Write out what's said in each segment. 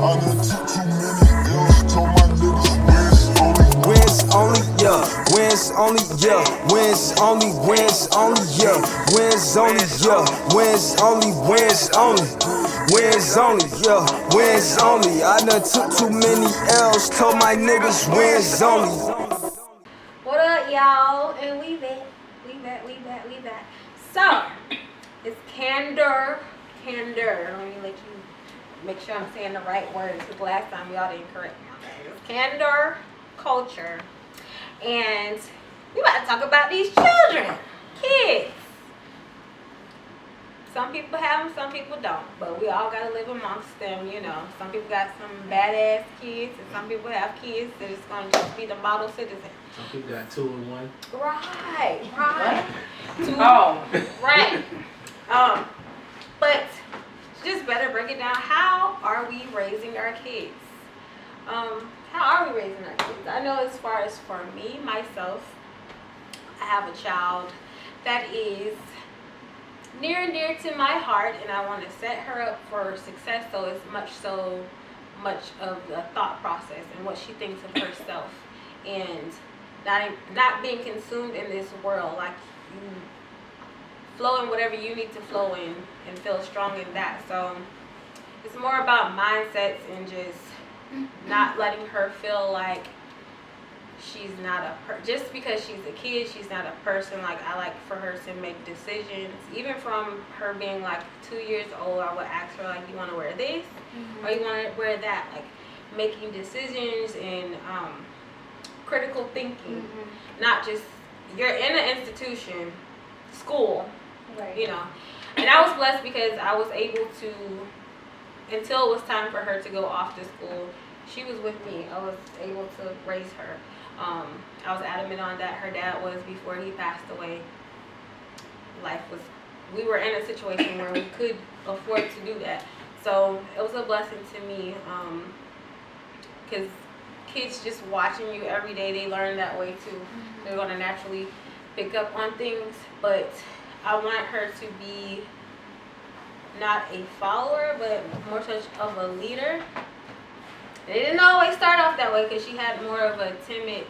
I done took too many L's, told my niggas wins only, yeah. Wins only, yeah. Wins only, yeah. Wins only, yeah. Wins only, wins only. Wins only, yeah. Wins only. I done took too many L's, told my niggas wins only. What up, y'all? And we back. We back. So, it's candor. Let me let you make sure I'm saying the right words, because last time y'all didn't correct me on that. It's candor culture. And we about to talk about these children, kids. Some people have them, some people don't. But we all got to live amongst them, you know. Some people got some badass kids, and some people have kids that is going to just be the model citizen. Some people got 2 in 1. Right. Two, Oh. right. But just better break it down. How are we raising our kids? How are we raising our kids? I know as far as for me, myself, I have a child that is near and dear to my heart, and I want to set her up for success. So it's so much of the thought process and what she thinks of herself, and not being consumed in this world. Like, you flow in whatever you need to flow in and feel strong in that. So it's more about mindsets and just not letting her feel like she's not just because she's a kid, she's not a person. Like, I like for her to make decisions. Even from her being like 2 years old, I would ask her, like, you want to wear this or you want to wear that? Like, making decisions and critical thinking. Not just, you're in an institution, school, Right. you know. And I was blessed because I was able to, until it was time for her to go off to school, she was with me. I was able to raise her. I was adamant on that. Her dad was, before he passed away. We were in a situation where we could afford to do that. So it was a blessing to me, because kids just watching you every day, they learn that way too. They're going to naturally pick up on things. But I want her to be not a follower, but more such of a leader. It didn't always start off that way because she had more of a timid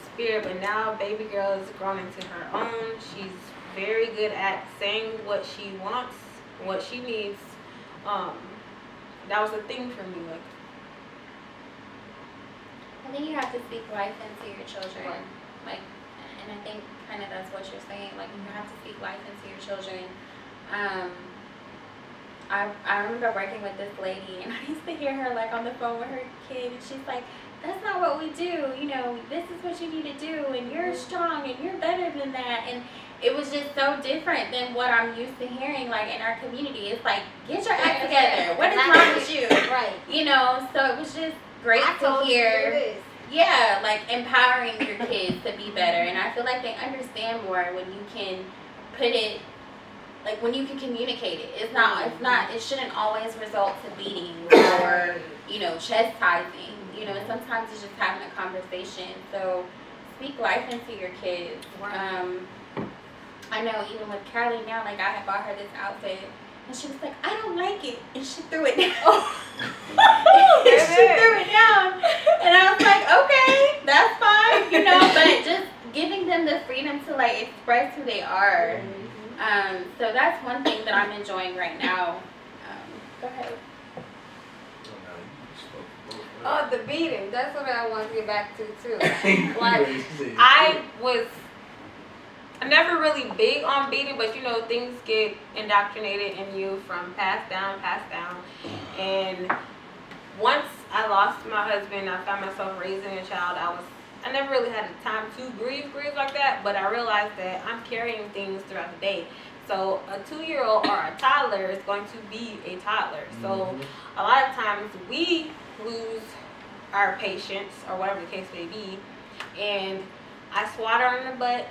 spirit, but now baby girl has grown into her own. She's very good at saying what she wants, what she needs. That was a thing for me. Like, I think you have to speak life into your children. Like, and I think kind of that's what you're saying. Like, you have to speak life into your children. I remember working with this lady, and I used to hear her like on the phone with her kid, and she's like, that's not what we do, you know, this is what you need to do, and you're strong, and you're better than that. And it was just so different than what I'm used to hearing, like, in our community. It's like, get your act together, what is wrong with you? Right. You know, so it was just great to hear. Yeah, like, empowering your kids to be better. And I feel like they understand more when you can put it, like, when you can communicate it. It shouldn't always result to beating or, you know, chastising. You know, and sometimes it's just having a conversation. So speak life into your kids. I know even with Carly now, like, I had bought her this outfit, and she was like, I don't like it, and she threw it down. She threw it down, and I was like, okay, that's fine, you know. But just giving them the freedom to, like, express who they are. So that's one thing that I'm enjoying right now. Go ahead. Oh, the beating. That's what I want to get back to too. Like, I never really big on beating, but you know, things get indoctrinated in you from passed down. And once I lost my husband, I found myself raising a child. I never really had the time to grieve like that, but I realized that I'm carrying things throughout the day. So a 2-year-old or a toddler is going to be a toddler. So a lot of times we lose our patience, or whatever the case may be, and I swat her in the butt.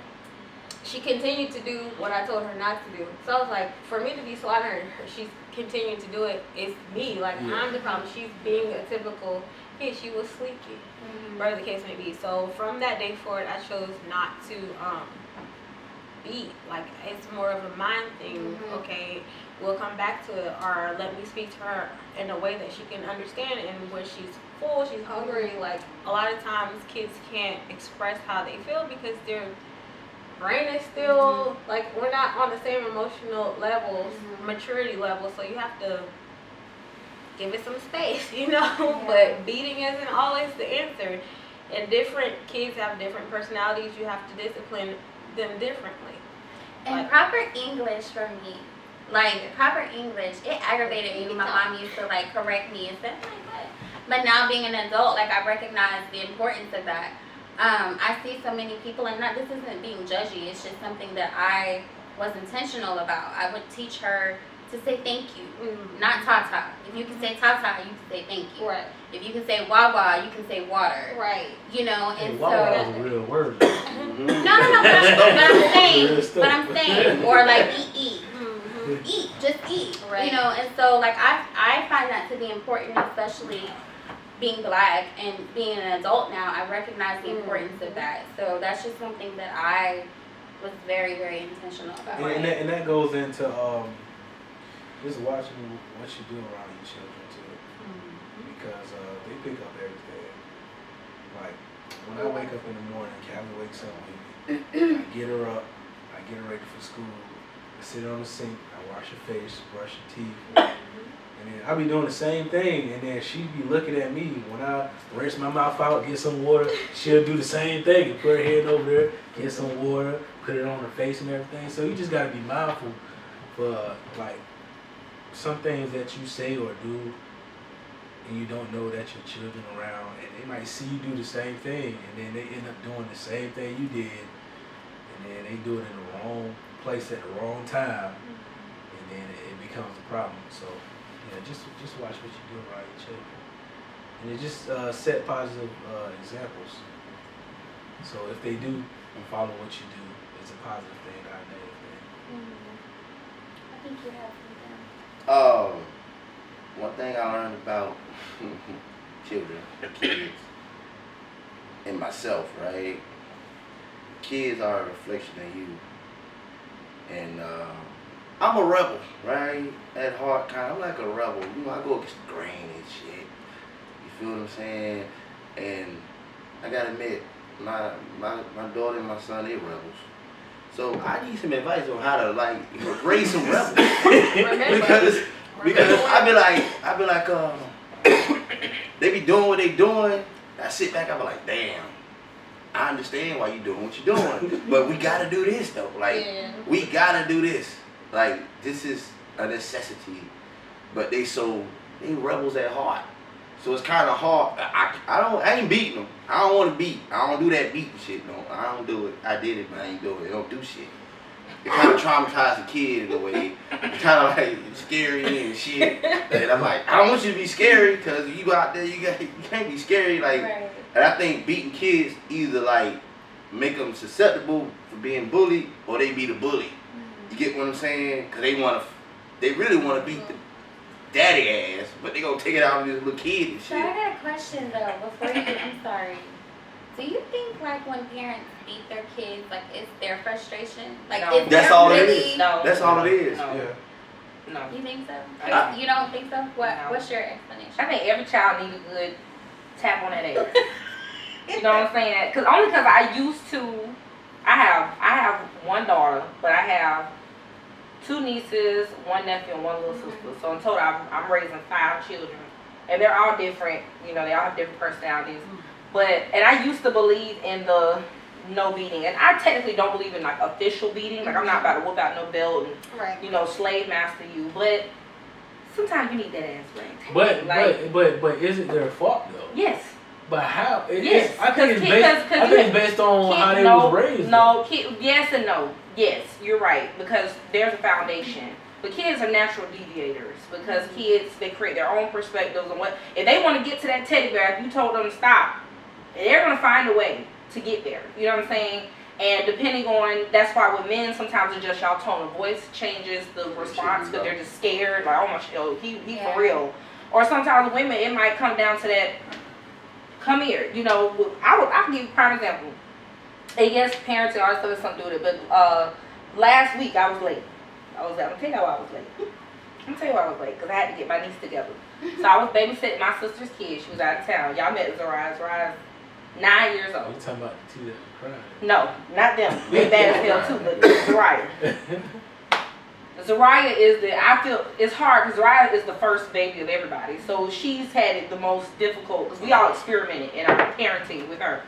She continued to do what I told her not to do. So I was like, for me to be swatting her, she's continuing to do it, it's me. Like, I'm the problem. She's being a typical kid. She was sleepy, whatever the case may be. So from that day forward, I chose not to beat. Like, it's more of a mind thing. Okay, we'll come back to it, or let me speak to her in a way that she can understand. And when she's full, she's hungry. Like, a lot of times kids can't express how they feel because their brain is still like, we're not on the same emotional levels, maturity level. So you have to give it some space, you know. But beating isn't always the answer. And different kids have different personalities. You have to discipline them differently. And like, proper English for me, like proper English, it aggravated me when my mom used to like correct me and stuff like that. But now being an adult, like I recognize the importance of that. I see so many people, and this isn't being judgy. It's just something that I was intentional about. I would teach her to say thank you, not ta-ta. If you can say ta-ta, you can say thank you. Right. If you can say wawa, you can say water. Right. You know, and Wawa so. is a real word. No, but I'm saying, or like eat. Eat, just eat. Right. You know, and so like I find that to be important, especially being black and being an adult now. I recognize the importance of that. So that's just something that I was very, very intentional about. And that goes into just watching what you do around your children too, because they pick up everything. Like when I wake up in the morning, Callie wakes up with me. I get her up, I get her ready for school. I sit her on the sink, I wash her face, brush her teeth, and then I be doing the same thing. And then she be looking at me when I rinse my mouth out, get some water. She'll do the same thing and put her head over there, get some water, put it on her face and everything. So you just gotta be mindful for like some things that you say or do, and you don't know that your children around, and they might see you do the same thing, and then they end up doing the same thing you did, and then they do it in the wrong place at the wrong time, and then it becomes a problem. So yeah, just watch what you do around your children, and then just set positive examples. So if they do follow what you do, it's a positive thing, not a negative thing. I think you have something. One thing I learned about children, kids, and myself, right? Kids are a reflection of you. And I'm a rebel, right? At heart, I'm like a rebel. You know, I go against the grain and shit. You feel what I'm saying? And I gotta admit, my daughter and my son, they rebels. So I need some advice on how to like raise some rebels. because I be like, they be doing what they doing. I sit back, I be like, damn, I understand why you doing what you're doing, but we gotta do this though. Like we gotta do this. Like this is a necessity. But they rebels at heart. So it's kind of hard. I ain't beating them. I don't want to beat. I don't do that beating shit. No, I don't do it. I did it, but I ain't do it. I don't do shit. It kind of traumatized the kid in a way. It's kind of like scary and shit. And I'm like, I don't want you to be scary because you go out there, you can't be scary. Like, and I think beating kids either like make them susceptible for being bullied or they be the bully. You get what I'm saying? Because they really want to beat the daddy ass, but they gonna take it out on this little kid and shit. So I got a question though, before you, I'm sorry. Do you think like when parents beat their kids, like it's their frustration? Like No. That's all it is. No. That's all it is. No. Yeah. No. You think so? I- You don't think so? What? No. What's your explanation? I think every child needs a good tap on that ass. You know what I'm saying? Because I used to. I have one daughter, but I have 2 nieces, 1 nephew, and 1 little sister. So in total, I'm raising 5 children, and they're all different. You know, they all have different personalities. And I used to believe in the no beating, and I technically don't believe in like official beating. Like I'm not about to whip out no belt and you know slave master you, but sometimes you need that ass ring. But is it their fault though? Yes. But how? Yes. I think it's based on how they was raised. No, yes and no. Yes, you're right, because there's a foundation. But kids are natural deviators because kids, they create their own perspectives on what, if they want to get to that teddy bear, if you told them to stop, they're going to find a way to get there. You know what I'm saying? And depending on, that's why with men, sometimes it's just y'all tone of voice changes the response because they're just scared. Like, oh my shit, he for real. Or sometimes with women, it might come down to that, come here. You know, I can give you a prime example. And yes, parenting, all that stuff has something to do with it. But last week I was late. I'm gonna tell you why I was late. Because I had to get my niece together. So I was babysitting my sister's kid. She was out of town. Y'all met Zariah. Zariah's 9 years old. You talking about the two that cried? No, not them. They bad as hell too, but Zariah. Zariah is it's hard because Zariah is the first baby of everybody. So she's had it the most difficult because we all experimented in our parenting with her.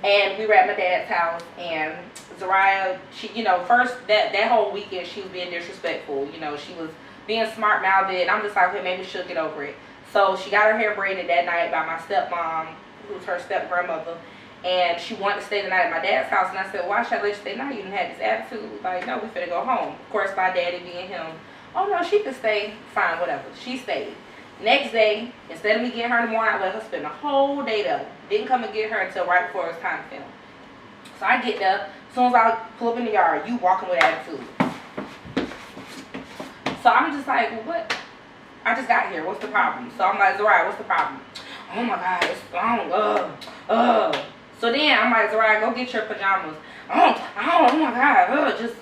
And we were at my dad's house, and Zariah, she, first that whole weekend she was being disrespectful. She was being smart-mouthed, and I'm just like, okay, maybe she'll get over it. So she got her hair braided that night by my stepmom, who's her step-grandmother, and she wanted to stay the night at my dad's house, and I said, why should I let you stay now? You didn't have this attitude. Like, no, we finna go home. Of course, my daddy being him, oh, no, she could stay. Fine, whatever. She stayed. Next day, instead of me getting her in the morning, I let her spend the whole day there. Didn't come and get her until right before it was time to film. So I get there. As soon as I pull up in the yard, you walking with attitude. So I'm just like, well, what? I just got here. What's the problem? So I'm like, Zariah, what's the problem? Oh my God, it's long. So then I'm like, Zariah, go get your pajamas. Oh my God, just.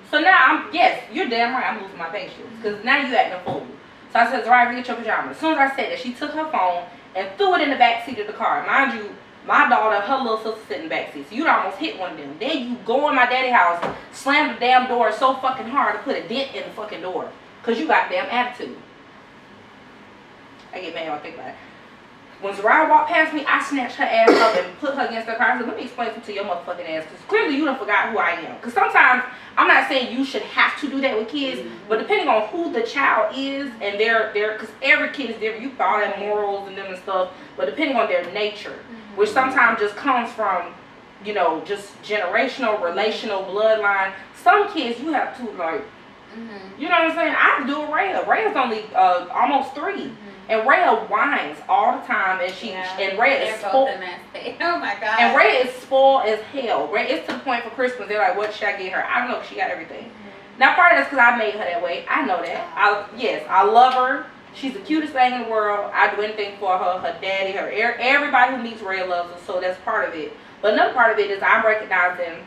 So now you're damn right. I'm losing my patience because now you acting a fool. So I said, Zariah, go get your pajamas. As soon as I said that, she took her phone and threw it in the back seat of the car. Mind you, my daughter, her little sister sit in the back seat. So you'd almost hit one of them. Then you go in my daddy's house, slam the damn door so fucking hard to put a dent in the fucking door. Because you got damn attitude. I get mad when I think about it. When Zariah walked past me, I snatched her ass up and put her against the car. I said, let me explain something to your motherfucking ass. Because clearly you done forgot who I am. Because sometimes, I'm not saying you should have to do that with kids, but depending on who the child is and because every kid is different. You all have morals and them and stuff, but depending on their nature, which sometimes just comes from, just generational, relational, bloodline. Some kids you have to like, you know what I'm saying? I do with Rhea. Rhea's only almost 3. And Rhea whines all the time, and Rhea is spoiled. Oh my God. And Rhea is spoiled as hell. Rhea, it's to the point for Christmas, they're like, what should I get her? I don't know if she got everything. Now, part of that's because I made her that way. I know that. I love her. She's the cutest thing in the world. I do anything for her. Her daddy, everybody who meets Rhea loves her, so that's part of it. But another part of it is I'm recognizing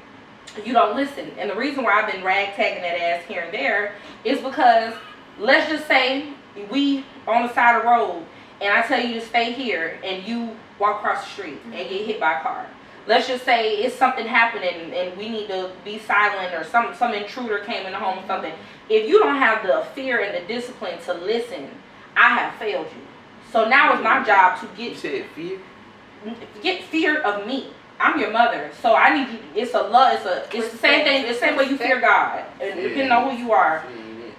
you don't listen. And the reason why I've been ragtagging that ass here and there is because, let's just say, we on the side of the road and I tell you to stay here and you walk across the street and get hit by a car. Let's just say it's something happening and we need to be silent or some intruder came in the home or something. If you don't have the fear and the discipline to listen, I have failed you. So now it's my job to get... You said fear? Get fear of me. I'm your mother. So I need you... It's the same thing. The same way you fear God. And depending on who you are.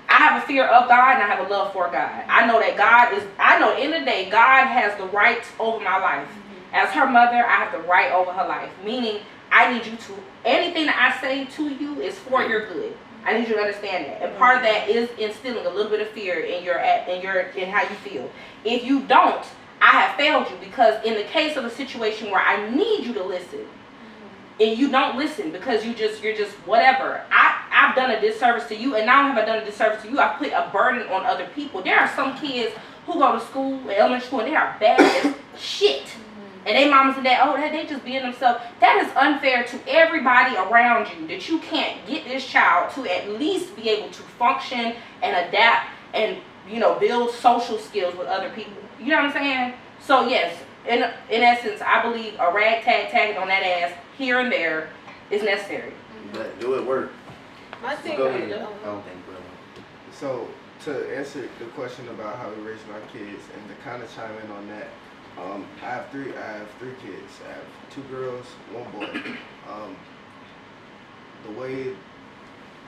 I have a fear of God and I have a love for God. I know that at the end of the day, God has the right over my life. As her mother, I have the right over her life. Meaning, I need you to, anything that I say to you is for your good. I need you to understand that. And part of that is instilling a little bit of fear in how you feel. If you don't, I have failed you because in the case of a situation where I need you to listen, and you don't listen because you're just whatever. I've done a disservice to you, and not only have I done a disservice to you, I've put a burden on other people. There are some kids who go to school, elementary school, and they are bad as shit. And they mamas and dad, they just being themselves. That is unfair to everybody around you, that you can't get this child to at least be able to function and adapt and, build social skills with other people. You know what I'm saying? So yes, in essence, I believe a tagging on that ass here and there is necessary. But do it work. My thing Go ahead. is, I don't think we'll. So to answer the question about how we raise our kids and to kind of chime in on that, I have three kids. I have 2 girls, 1 boy. The way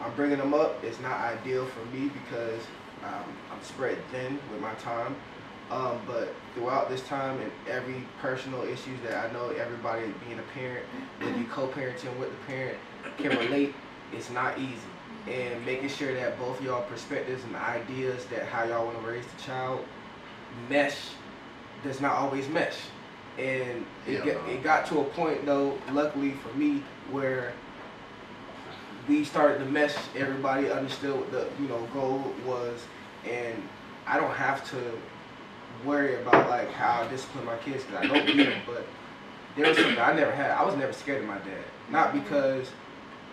I'm bringing them up is not ideal for me because I'm spread thin with my time. But throughout this time and every personal issues that I know everybody being a parent, whether you co-parenting with the parent, can relate, it's not easy. And making sure that both y'all perspectives and ideas that how y'all want to raise the child mesh does not always mesh. And it got to a point though, luckily for me, where we started to mesh. Everybody understood what the goal was, and I don't have to worry about like how I discipline my kids because I don't beat them. But there was something I never had. I was never scared of my dad, not because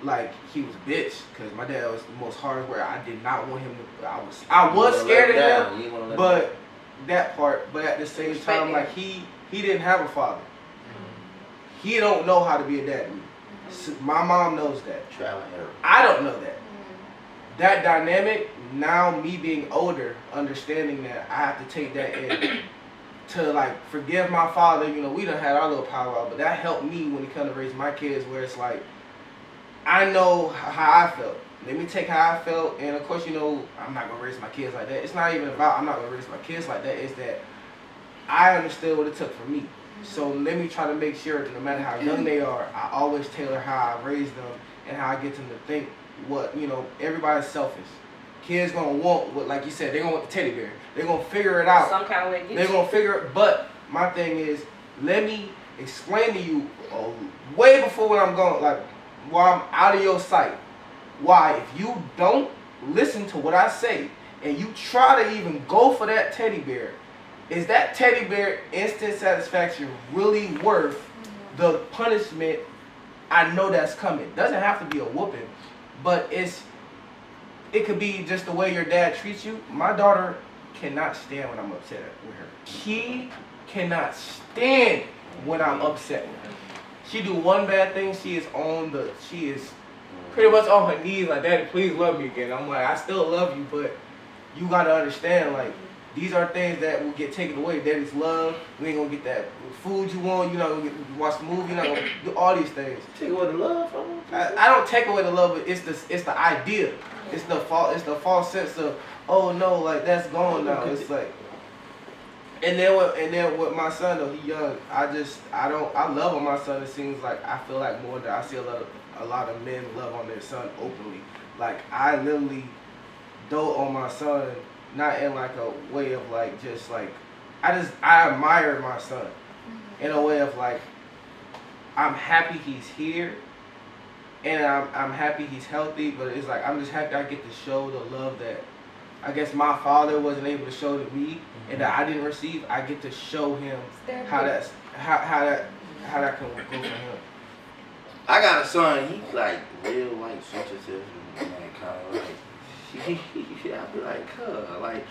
like he was a bitch, because my dad was the most hardest worker. I did not want him to. I was scared of him, but that part. But at the same time, like he didn't have a father. He don't know how to be a dad. My mom knows that. Trial and error. I don't know that. That dynamic, now me being older, understanding that I have to take that in to like forgive my father. You know, we done had our little powwow, but that helped me when it comes to raising my kids, where it's like, I know how I felt. Let me take how I felt, and of course, you know, I'm not gonna raise my kids like that. It's not even about I'm not gonna raise my kids like that. It's that I understood what it took for me. So let me try to make sure that no matter how young they are, I always tailor how I raise them and how I get them to think what, you know, everybody's selfish. Kids gonna want what, like you said, they're gonna want the teddy bear. They're gonna figure it out. Some kind of way. They're gonna figure it. But my thing is, let me explain to you way before when I'm going, like while I'm out of your sight, why if you don't listen to what I say and you try to even go for that teddy bear, is that teddy bear instant satisfaction really worth the punishment I know that's coming? Doesn't have to be a whooping, but it could be just the way your dad treats you. My daughter cannot stand when I'm upset with her. She cannot stand when I'm upset with her. She do one bad thing, she is pretty much on her knees like, Daddy, please love me again. I'm like, I still love you, but you gotta understand, like, these are things that will get taken away. Daddy's love. We ain't gonna get that food you want. You're not gonna watch the movie. You're not gonna do all these things. Take away the love from them. I don't take away the love, but it's the idea. It's the false sense of, oh no, like that's gone now. It's like, and then with my son though, he young. I love on my son. It seems like I feel like more than I see a lot of men love on their son openly. Like I literally dote on my son. Not in like a way of like just like I admire my son in a way of like I'm happy he's here and I'm happy he's healthy, but it's like I'm just happy I get to show the love that I guess my father wasn't able to show to me and that I didn't receive. I get to show him how that can go for him. I got a son. He's like real like sensitive and like kind of like. I'll be like, huh, like,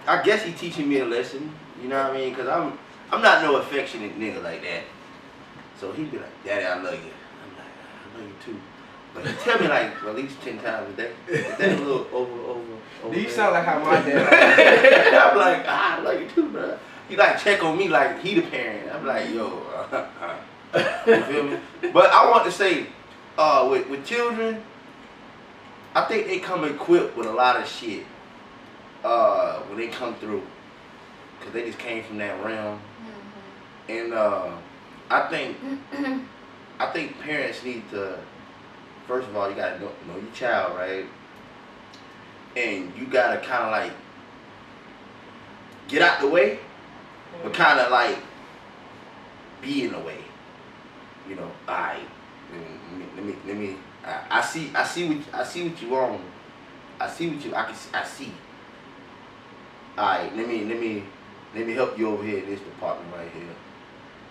I guess he teaching me a lesson, you know what I mean? Because I'm not no affectionate nigga like that. So he'd be like, Daddy, I love you. I'm like, I love you too. But he tell me like at least 10 times a day. Is that a little over Do you sound like how my dad I'm like, I love you too, bro. He like check on me like he the parent. I'm like, yo, you feel me? But I want to say, with children, I think they come equipped with a lot of shit when they come through, cause they just came from that realm, and I think parents need to, first of all, you gotta know your child, right, and you gotta kind of like get out the way, but kind of like be in the way, you know. Alright, let me. I see what you want. I see. Alright, let me help you over here in this department right here.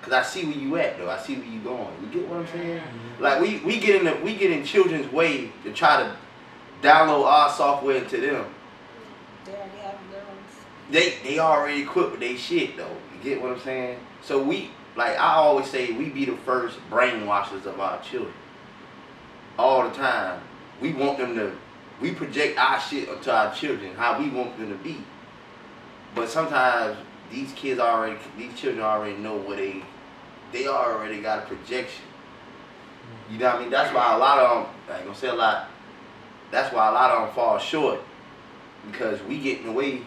Cause I see where you at though. I see where you going. You get what I'm saying? Like we get in children's way to try to download our software into them. They already have their own. They already equipped with their shit though. You get what I'm saying? So like I always say, we be the first brainwashers of our children. All the time, we project our shit onto our children, how we want them to be. But sometimes these children already know what they already got a projection. You know what I mean? That's why a lot of them, I ain't gonna say a lot, that's why a lot of them fall short, because we get in the way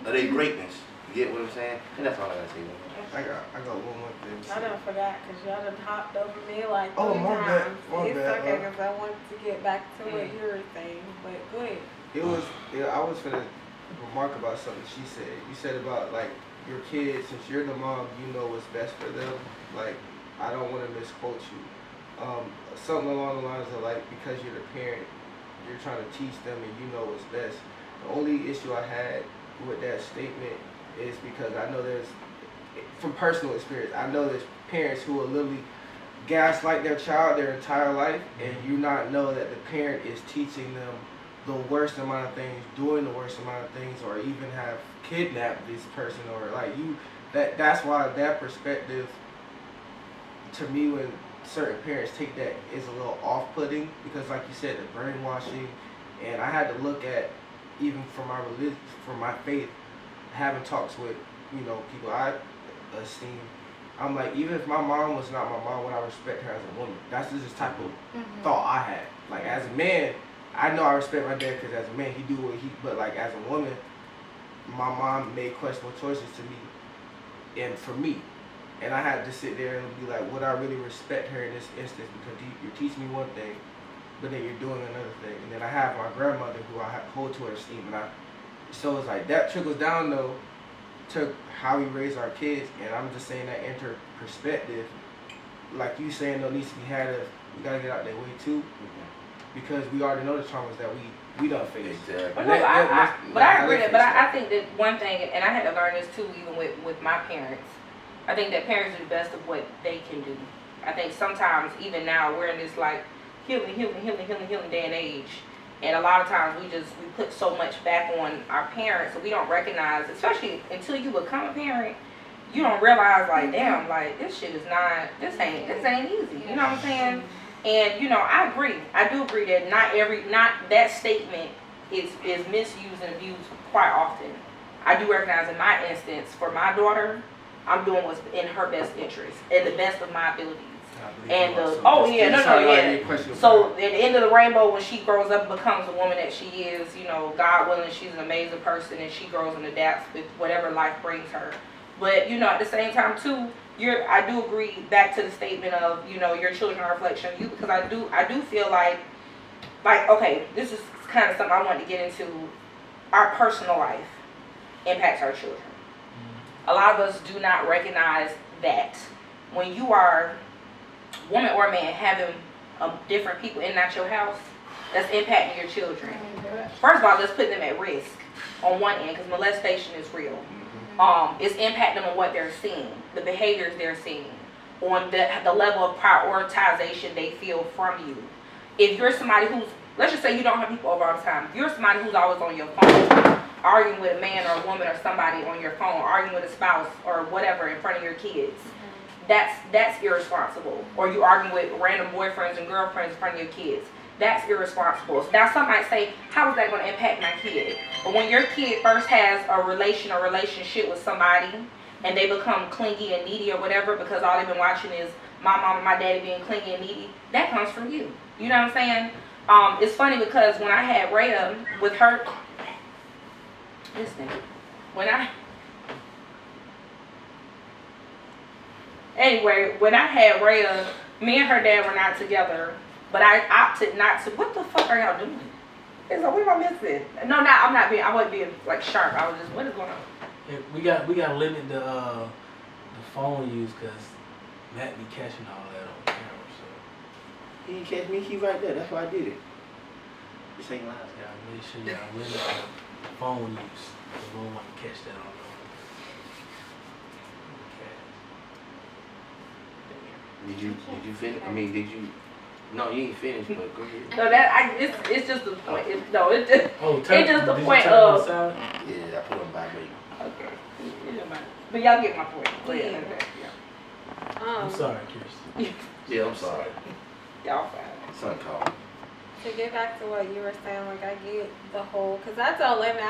of their greatness. You get what I'm saying? And that's all I gotta say. I got one more thing. I done forgot because y'all done hopped over me like 3 my bad, times. my It's bad, okay because I wanted to get back to what you were saying, but go ahead. I was gonna remark about something she said. You said about like your kids, since you're the mom, you know what's best for them. Like, I don't want to misquote you. Something along the lines of like, because you're the parent, you're trying to teach them and you know what's best. The only issue I had with that statement is because I know there's, from personal experience, I know there's parents who will literally gaslight their child their entire life, and you not know that the parent is teaching them the worst amount of things, doing the worst amount of things, or even have kidnapped this person, or like you. That's why that perspective, to me, when certain parents take that, is a little off-putting, because like you said, the brainwashing, and I had to look at, even for my religion, for my faith, having talks with, people I esteem. I'm like, even if my mom was not my mom, would I respect her as a woman? That's just the type of thought I had. Like, as a man, I know I respect my dad because as a man, he do what he, but like as a woman, my mom made questionable choices to me and for me. And I had to sit there and be like, would I really respect her in this instance? Because you're teaching me one thing, but then you're doing another thing. And then I have my grandmother who I hold to her esteem. So it's like, that trickles down though to how we raise our kids. And I'm just saying that enter perspective. Like you saying, there needs to be we gotta get out their way too. Because we already know the traumas that we don't face. Exactly. But I agree that. But I think that one thing, and I had to learn this too, even with my parents. I think that parents do the best of what they can do. I think sometimes, even now, we're in this like healing day and age, and a lot of times we put so much back on our parents, so we don't recognize, especially until you become a parent, you don't realize like, damn, like this ain't easy. You know what I'm saying? And I agree. I do agree that not that statement is misused and abused quite often. I do recognize in my instance, for my daughter, I'm doing what's in her best interest and the best of my abilities. And so at the end of the rainbow, when she grows up and becomes the woman that she is, God willing, she's an amazing person and she grows and adapts with whatever life brings her. But at the same time too, I do agree back to the statement of, your children are a reflection of you, because I do feel like okay, this is kind of something I wanted to get into. Our personal life impacts our children. A lot of us do not recognize that when you are woman or man having different people in your house, that's impacting your children. First of all, let's put them at risk on one end, because molestation is real. It's impacting them on what they're seeing, the behaviors they're seeing, on the level of prioritization they feel from you. If you're somebody who's, let's just say you don't have people over all the time. If you're somebody who's always on your phone, arguing with a man or a woman or somebody on your phone, arguing with a spouse or whatever in front of your kids, that's irresponsible. Or you arguing with random boyfriends and girlfriends in front of your kids. That's irresponsible. Now some might say, how is that going to impact my kid? But when your kid first has a relationship with somebody and they become clingy and needy or whatever because all they've been watching is my mom and my daddy being clingy and needy, that comes from you. You know what I'm saying? It's funny because when I had Rhea with her, when I had Rhea, me and her dad were not together, but I opted not to. What the fuck are y'all doing? It's like, what am I missing? No, I wasn't being like sharp. I was just, what is going on? Yeah, we got to limit the phone use, because Matt be catching all that on camera. So He didn't catch me. He right there. That's why I did it. This ain't lies. y'all make sure y'all limit the phone use. We don't want to catch that on the Did you finish? I mean, did you? No, you ain't finished, but go ahead. No, it's just the point. It's just the did point you turn on of. silent? Yeah, I put on vibrate. Okay. It don't matter. But y'all get my point. Go ahead. I'm sorry, Kirsten. Yeah, I'm sorry. Y'all fine. Son called. To get back to what you were saying, like I get the whole, because I told Lemon,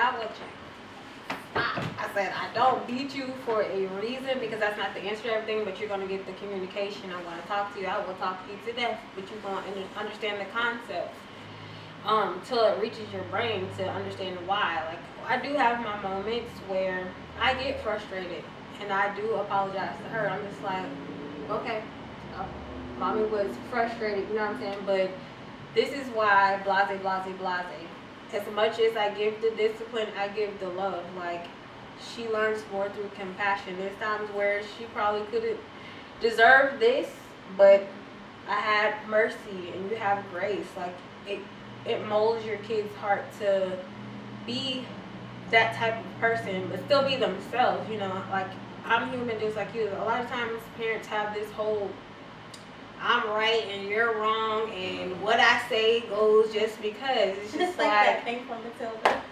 I said, I don't beat you for a reason, because that's not the answer to everything, but you're going to get the communication. I'm going to talk to you. I will talk to you to death, but you're going to understand the concept till it reaches your brain to understand why. Like, I do have my moments where I get frustrated, and I do apologize to her. I'm just like, okay, mommy was frustrated, you know what I'm saying? But this is why blase, blase, blase. As much as I give the discipline, I give the love. Like, she learns more through compassion. There's times where she probably couldn't deserve this, but I had mercy, and you have grace. Like, it molds your kid's heart to be that type of person, but still be themselves, you know? Like, I'm human just like you. A lot of times parents have this whole, I'm right and you're wrong, and what I say goes just because. It's just like that thing from Matilda.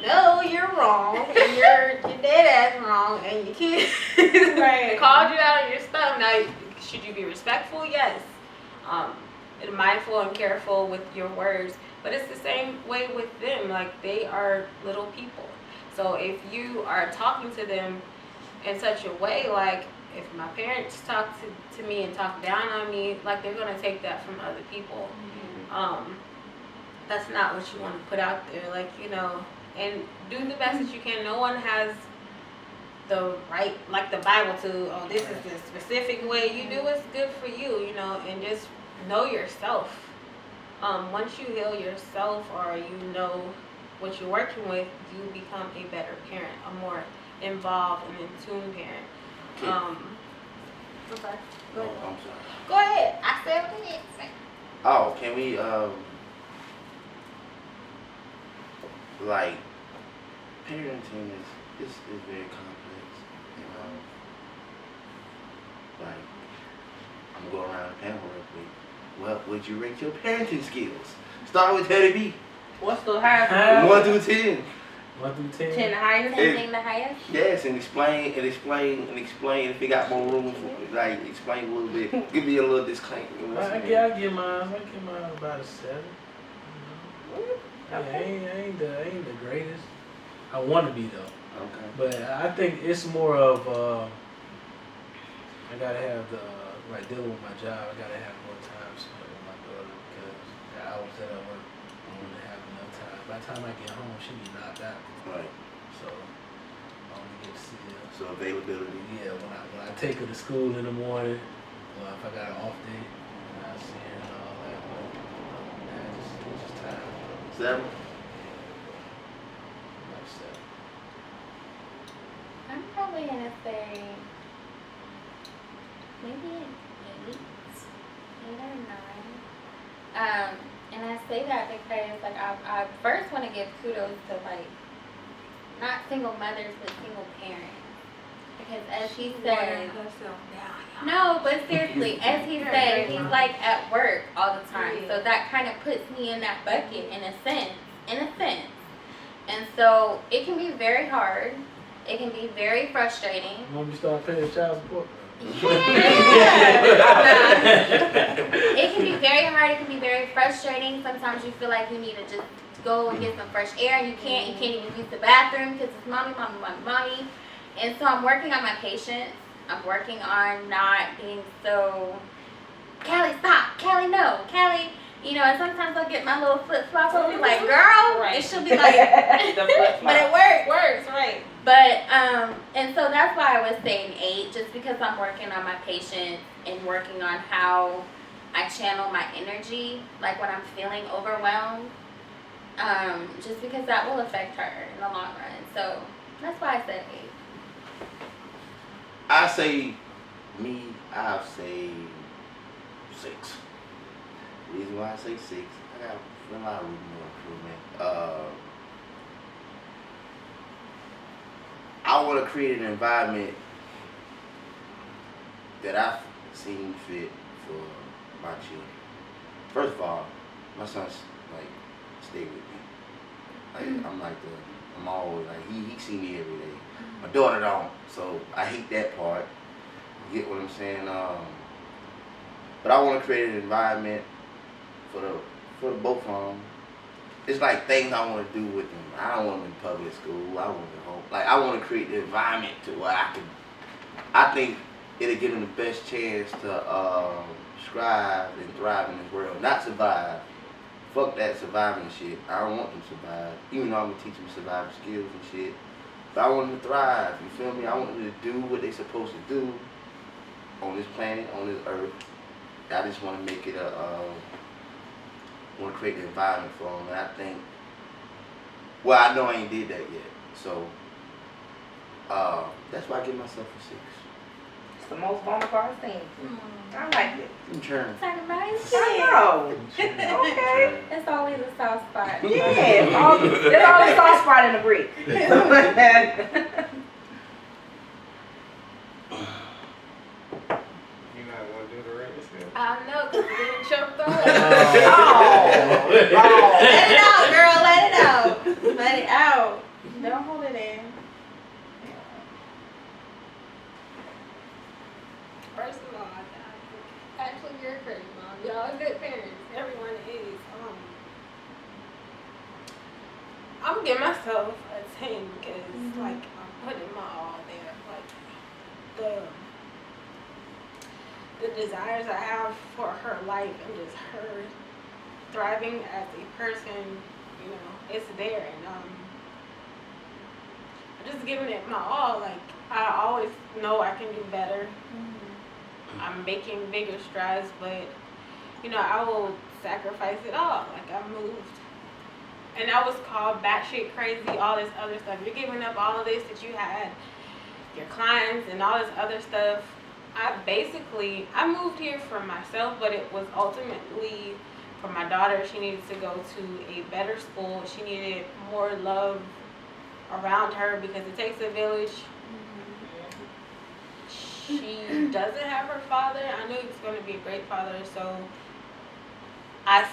no, you're wrong, and you're dead ass wrong, and your kids called you out on your stuff. Now, should you be respectful? Yes. And mindful and careful with your words, but it's the same way with them. Like, they are little people. So if you are talking to them in such a way, like if my parents talk to me and talk down on me, like, they're gonna take that from other people. That's not what you want to put out there, like, you know, and do the best that you can. No one has the right, like the Bible, to, oh, this is the specific way you do what's good for you, you know, and just know yourself. Once you heal yourself, or you know what you're working with, you become a better parent, a more involved and in tune parent. Okay. Okay. Go ahead. I'm sorry. Go ahead. I said what I need to say. Oh, can we like, parenting is very complex, you know. Like, I'm going around the panel real quick. Well, would you rate your parenting skills? Start with Teddy B. What's the highest? 1 through 10. 1 through 10. 10 the highest? 10 being the highest? Yes, and explain if you got more room for it. Like, explain a little bit. Give me a little disclaimer. I give mine about a 7. I ain't the greatest. I want to be though. Okay. But I think it's more of I gotta have like dealing with my job. I gotta have more time spent with my daughter, because the hours that I work, I want to have enough time. By the time I get home, she be knocked out. Right. So I only get to see her. So availability. Yeah, when I take her to school in the morning, or if I got an off day, I see her and all that. But it's just time. 7. Like 7. I'm probably gonna say maybe an 8 or 9. And I say that because, like, I first want to give kudos to, like, not single mothers but single parents, because as he said, no, but seriously, as he said, he's like at work all the time, so that kind of puts me in that bucket in a sense, and so it can be very hard. It can be very frustrating. You want me to start paying child support? Yeah. It can be very hard. It can be very frustrating. Sometimes you feel like you need to just go and get some fresh air, and you can't. You can't even use the bathroom because it's mommy. And so I'm working on my patience. I'm working on not being so, Callie, stop. Callie, no. Callie, you know, and sometimes I'll get my little flip-flop and be like, girl, Right. and she'll be like, but it works. Works, right. But, and so that's why I was saying 8, just because I'm working on my patience and working on how I channel my energy, like when I'm feeling overwhelmed, just because that will affect her in the long run. So that's why I said 8. I'll say 6. The reason why I say 6, I got a lot of room for improvement. I want to create an environment that I've seen fit for my children. First of all, my son's like stay with me. Like I'm always like he see me every day. My daughter don't, so I hate that part. You get what I'm saying? But I want to create an environment for the both of them. It's like things I want to do with them. I don't want them in public school. I want them home. Like, I want to create the environment to where I think it'll give them the best chance to strive and thrive in this world. Not survive. Fuck that surviving shit. I don't want them to survive. Even though I'm going to teach them survival skills and shit. But I want them to thrive. You feel me? I want them to do what they're supposed to do on this planet, on this earth. I just want to make it want to create the environment for them, and I think, well, I know I ain't did that yet, so that's why I give myself a 6. It's the most vulnerable I've seen. I like it. In turn. Talking about his I kids. know. Okay. It's always a soft spot. Yeah, there's always a soft spot in the brick. You not gonna do the rating scale? I'm Don't hold it in. First of all, actually, you're a great mom. Y'all are good parents. Everyone is. I'm giving myself a 10 because, like, I'm putting my all there. Like, the desires I have for her life and just her thriving as a person, you know, it's there. And I'm just giving it my all. Like, I always know I can do better. I'm making bigger strides, but, you know, I will sacrifice it all. Like, I moved. And I was called batshit crazy, all this other stuff. You're giving up all of this that you had, your clients and all this other stuff. I moved here for myself, but it was ultimately for my daughter. She needed to go to a better school. She needed more love around her because it takes a village. She doesn't have her father. I knew he was going to be a great father, so I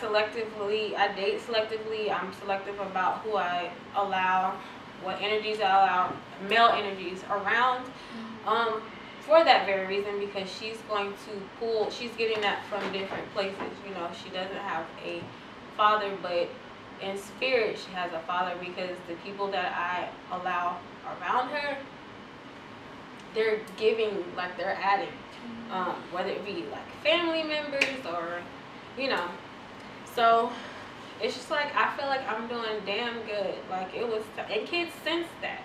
date selectively. I'm selective about who I allow, what energies I allow, male energies around, for that very reason, because she's getting that from different places. You know, she doesn't have a father, but in spirit she has a father, because the people that I allow around her, they're giving, like they're adding, whether it be like family members or, you know. So it's just like, I feel like I'm doing damn good. Like, it was, and kids sense that.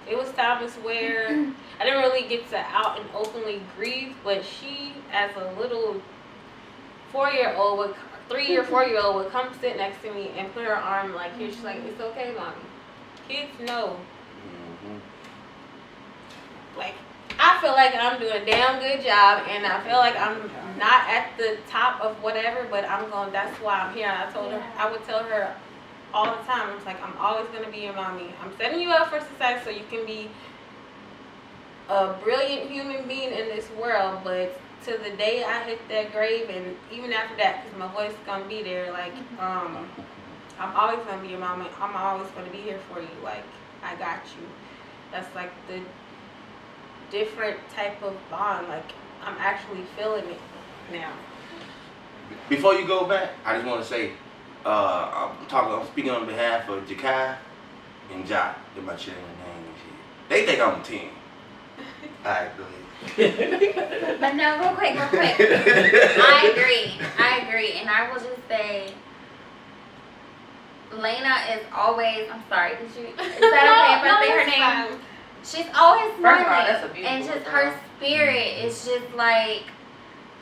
It was times where I didn't really get to out and openly grieve, but she, as a little 4-year-old, 4-year-old would come sit next to me and put her arm like here. She's like, it's okay, mommy. Kids know. Like, I feel like I'm doing a damn good job, and I feel like I'm not at the top of whatever, but that's why I'm here. And I told her, I would tell her all the time, I was like, I'm always going to be your mommy. I'm setting you up for success so you can be a brilliant human being in this world, but to the day I hit that grave, and even after that, because my voice is going to be there, like, I'm always going to be your mommy. I'm always going to be here for you. Like, I got you. That's like the different type of bond. Like, I'm actually feeling it now. Before you go back, I just want to say, I'm speaking on behalf of Jakai and Ja. They're my children's name and shit. They think I'm a 10. Alright, go ahead. But no, real quick. I agree. And I will just say, Lena is always, I'm sorry, is that okay if I say her name? Fine. She's always First of all, that's a smiling, beautiful and just girl. her spirit is just like,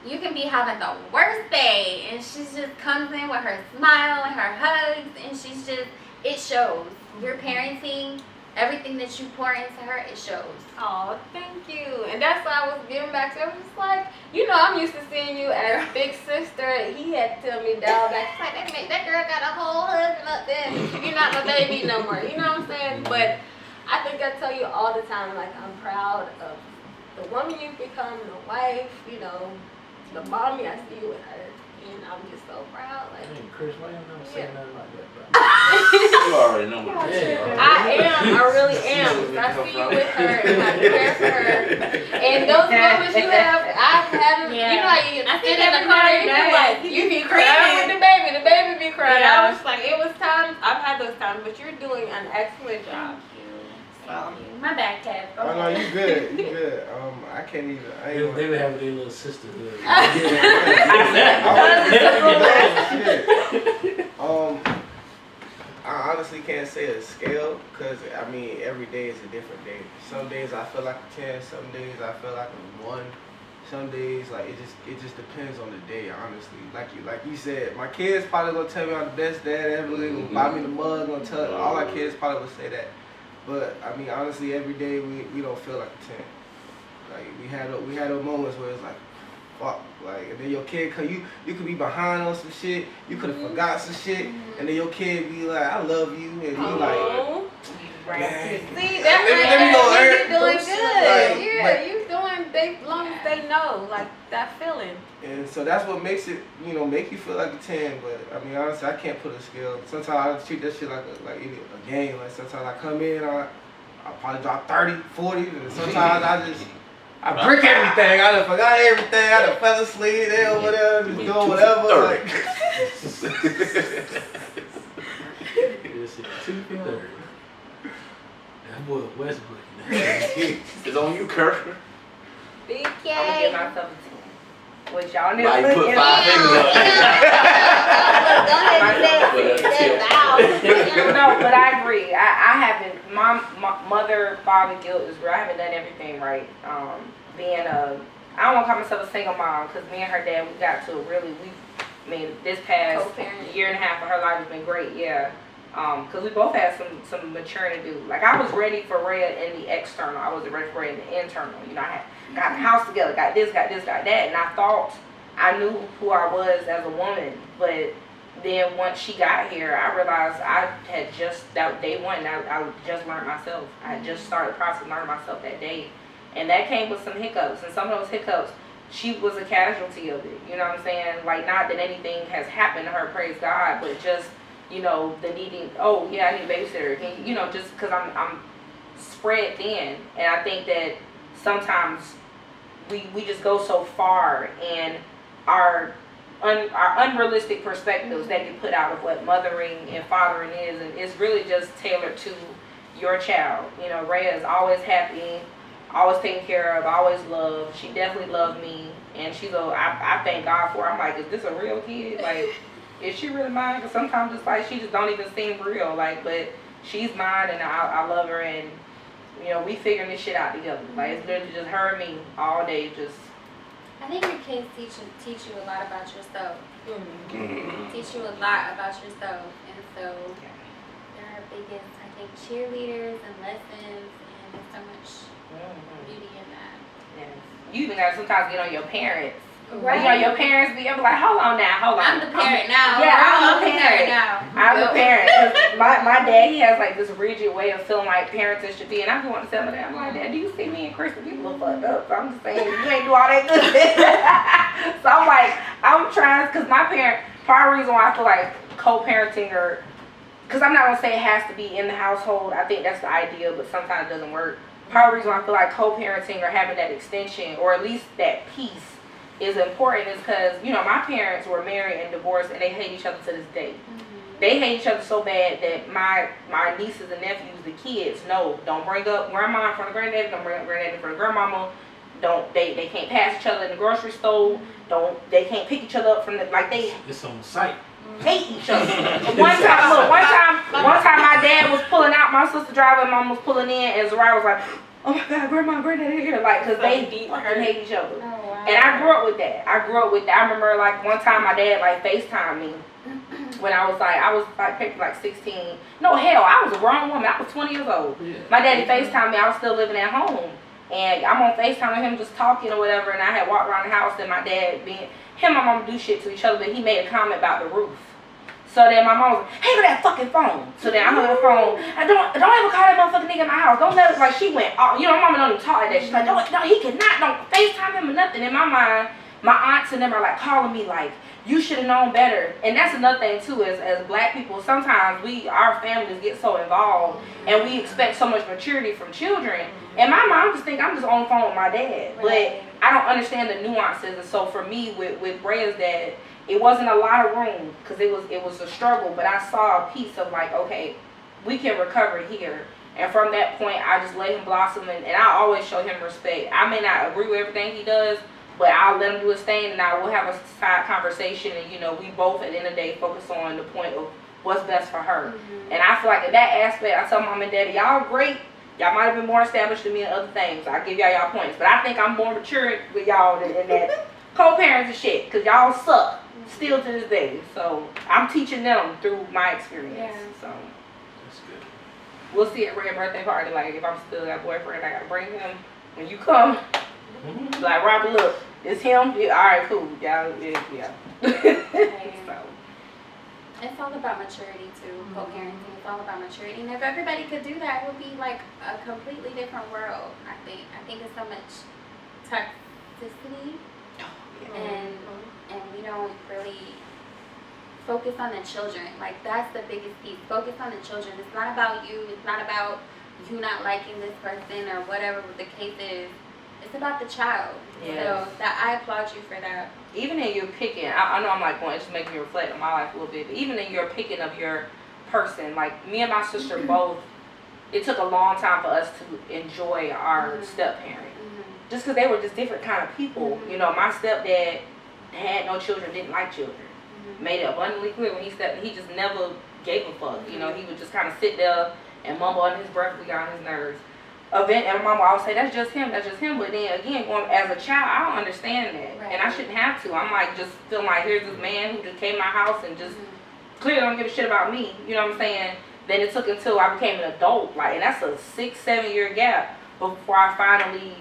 you can be having the worst day, and she's just comes in with her smile and her hugs, and she's just, it shows. Your parenting, everything that you pour into her, it shows. Oh, thank you. And that's why I was giving back to her. I was just like, you know, I'm used to seeing you as big sister. He had to tell me down back. He's like, that girl got a whole husband up there. You're not my baby no more. You know what I'm saying? But I think I tell you all the time, like, I'm proud of the woman you've become, the wife, you know, the mommy I see you with her. And I'm just so proud. Like, Hey, Chris, why you never say nothing like that, bro? You already know what it is. I really am. I see you with her and I care for her. And those moments you have, I've had, you know how you sit in the car and you're like, you be crying with the baby be crying. Yeah. I was like, it was times, I've had those times, but you're doing an excellent job. My back tab. Oh no, you good. You good. I can't even. I ain't They would have their little sisterhood. I honestly can't say a scale, because I mean every day is a different day. Some days I feel like a 10, some days I feel like a 1. Some days like it just depends on the day, honestly. Like you said, my kids probably gonna tell me I'm the best dad ever, gonna buy me the mug, gonna tell all my kids probably would say that. But I mean honestly, every day we don't feel like a 10. Like we had those moments where it's like, fuck, like, and then your kid you could be behind on some shit, you could have forgot some shit, and then your kid be like, I love you, and you like, See, let me go, you're Eric. doing good. Like, Yeah, you doing as long as they know, like that feeling. And so that's what makes it, make you feel like a 10. But I mean, honestly, I can't put a scale. Sometimes I treat that shit like a game. Like sometimes I come in, I probably drop 30, 40, and sometimes I break everything. I done forgot everything. I done fell asleep there or whatever, just doing whatever. Like. It's 2:30. That boy Westbrook. It's on you, Kirk. Big I'm gonna give myself a 10. Which y'all never Like, put look 5 fingers up. Go ahead and say it. No, but I agree. I haven't. My mother, father guilt is real. I haven't done everything right. Being I don't want to call myself a single mom because me and her dad, we got to really, this past Co-parent. year and a half of her life has been great. Yeah. Because we both had some maturing to do. Like, I was ready for Rhea in the external. I wasn't ready for Rhea in the internal. I had got the house together, got this, got that. And I thought I knew who I was as a woman. But then once she got here, I realized I had just, that day one, I just learned myself. I had just started the process of learning myself that day. And that came with some hiccups. And some of those hiccups, she was a casualty of it. You know what I'm saying? Like, not that anything has happened to her, praise God, but just, the needing, I need a babysitter. And, just because I'm spread thin. And I think that sometimes we just go so far and our unrealistic perspectives that get put out of what mothering and fathering is. And it's really just tailored to your child. Rhea is always happy, always taken care of, always loved. She definitely loved me. And I thank God for her. I'm like, is this a real kid? Like, is she really mine? Because sometimes it's like she just don't even seem real. Like, but she's mine and I love her. And, we figuring this shit out together. Like, it's literally just her and me all day. Just. I think your kids teach you a lot about yourself. Mm-hmm. Teach you a lot about yourself. And so they're our biggest, I think, cheerleaders and lessons. And there's so much beauty in that. Yes. You even gotta sometimes get on your parents. Right. Your parents be like, hold on. I'm the parent now. Yeah, I'm the parent now. I'm the parent. 'Cause my dad, he has like this rigid way of feeling like parenting should be. And I just want to tell my dad, I'm like, Dad, do you see me and Kristen? We a little fucked up. So I'm just saying, you ain't do all that good. So I'm like, I'm trying, because my parent, part of the reason why I feel like co-parenting because I'm not going to say it has to be in the household. I think that's the ideal, but sometimes it doesn't work. Part of the reason why I feel like co-parenting or having that extension, or at least that piece, is important is because, my parents were married and divorced and they hate each other to this day. Mm-hmm. They hate each other so bad that my nieces and nephews, the kids, don't bring up grandma in front of granddaddy, don't bring up granddaddy in front of grandmama, they can't pass each other in the grocery store, they can't pick each other up from It's on site. hate each other. One time my dad was pulling out, my sister driving, mom was pulling in, and Zariah was like, oh my God, grandma and granddaddy here, like, because they fucking hate each other. Oh, wow. And I grew up with that. I remember, like, one time my dad, like, FaceTimed me when I was like 16. No, hell, I was a grown woman. I was 20 years old. Yeah. My daddy FaceTimed me. I was still living at home. And I'm on FaceTime with him just talking or whatever, and I had walked around the house, and my dad, him and my mom do shit to each other, but he made a comment about the roof. So then my mom was like, hey, look at that fucking phone. So then I hung the phone. I don't ever call that motherfucking nigga in my house. Don't let it, like, she went, my mama don't even talk like that. She's like, no, he cannot, don't FaceTime him or nothing. In my mind, my aunts and them are like calling me like, you should have known better. And that's another thing too, as black people, sometimes our families get so involved and we expect so much maturity from children. And my mom just think I'm just on the phone with my dad. But I don't understand the nuances. And so for me, with Rhea's dad, it wasn't a lot of room because it was a struggle, but I saw a piece of like, okay, we can recover here. And from that point, I just let him blossom, and I always show him respect. I may not agree with everything he does, but I'll let him do his thing, and I will have a side conversation, and we both at the end of the day focus on the point of what's best for her. Mm-hmm. And I feel like in that aspect, I tell mom and daddy, y'all great. Y'all might have been more established than me in other things. I give y'all points, but I think I'm more mature with y'all than that co-parents and shit, because y'all suck. Still to this day. So I'm teaching them through my experience. Yeah. So That's good. We'll see at Rhea's birthday party. Like, if I'm still that boyfriend, I gotta bring him. When you come, like, Robert, look, it's him. Yeah, all right, cool. Y'all, yeah. So. It's all about maturity too. Co-parenting. It's all about maturity. And if everybody could do that, it would be like a completely different world. I think it's so much toxicity, and we don't really focus on the children. Like, that's the biggest piece. Focus on the children. It's not about you. It's not about you not liking this person or whatever the case is. It's about the child. Yes. So that I applaud you for that. Even in your picking, I know I'm like going, it's just making me reflect on my life a little bit, but even in your picking of your person, like me and my sister both, it took a long time for us to enjoy our step-parent. Just because they were just different kind of people. You know, my stepdad had no children, didn't like children. Made it abundantly clear when he stepped, he just never gave a fuck. You know, he would just kind of sit there and mumble under his breath, we got on his nerves. And my mom would always say, that's just him. But then again, going as a child, I don't understand that. Right. And I shouldn't have to. I'm like, just feeling like, here's this man who just came to my house and just clearly don't give a shit about me. You know what I'm saying? Then it took until I became an adult. Like, and that's a 6-7 year gap before I finally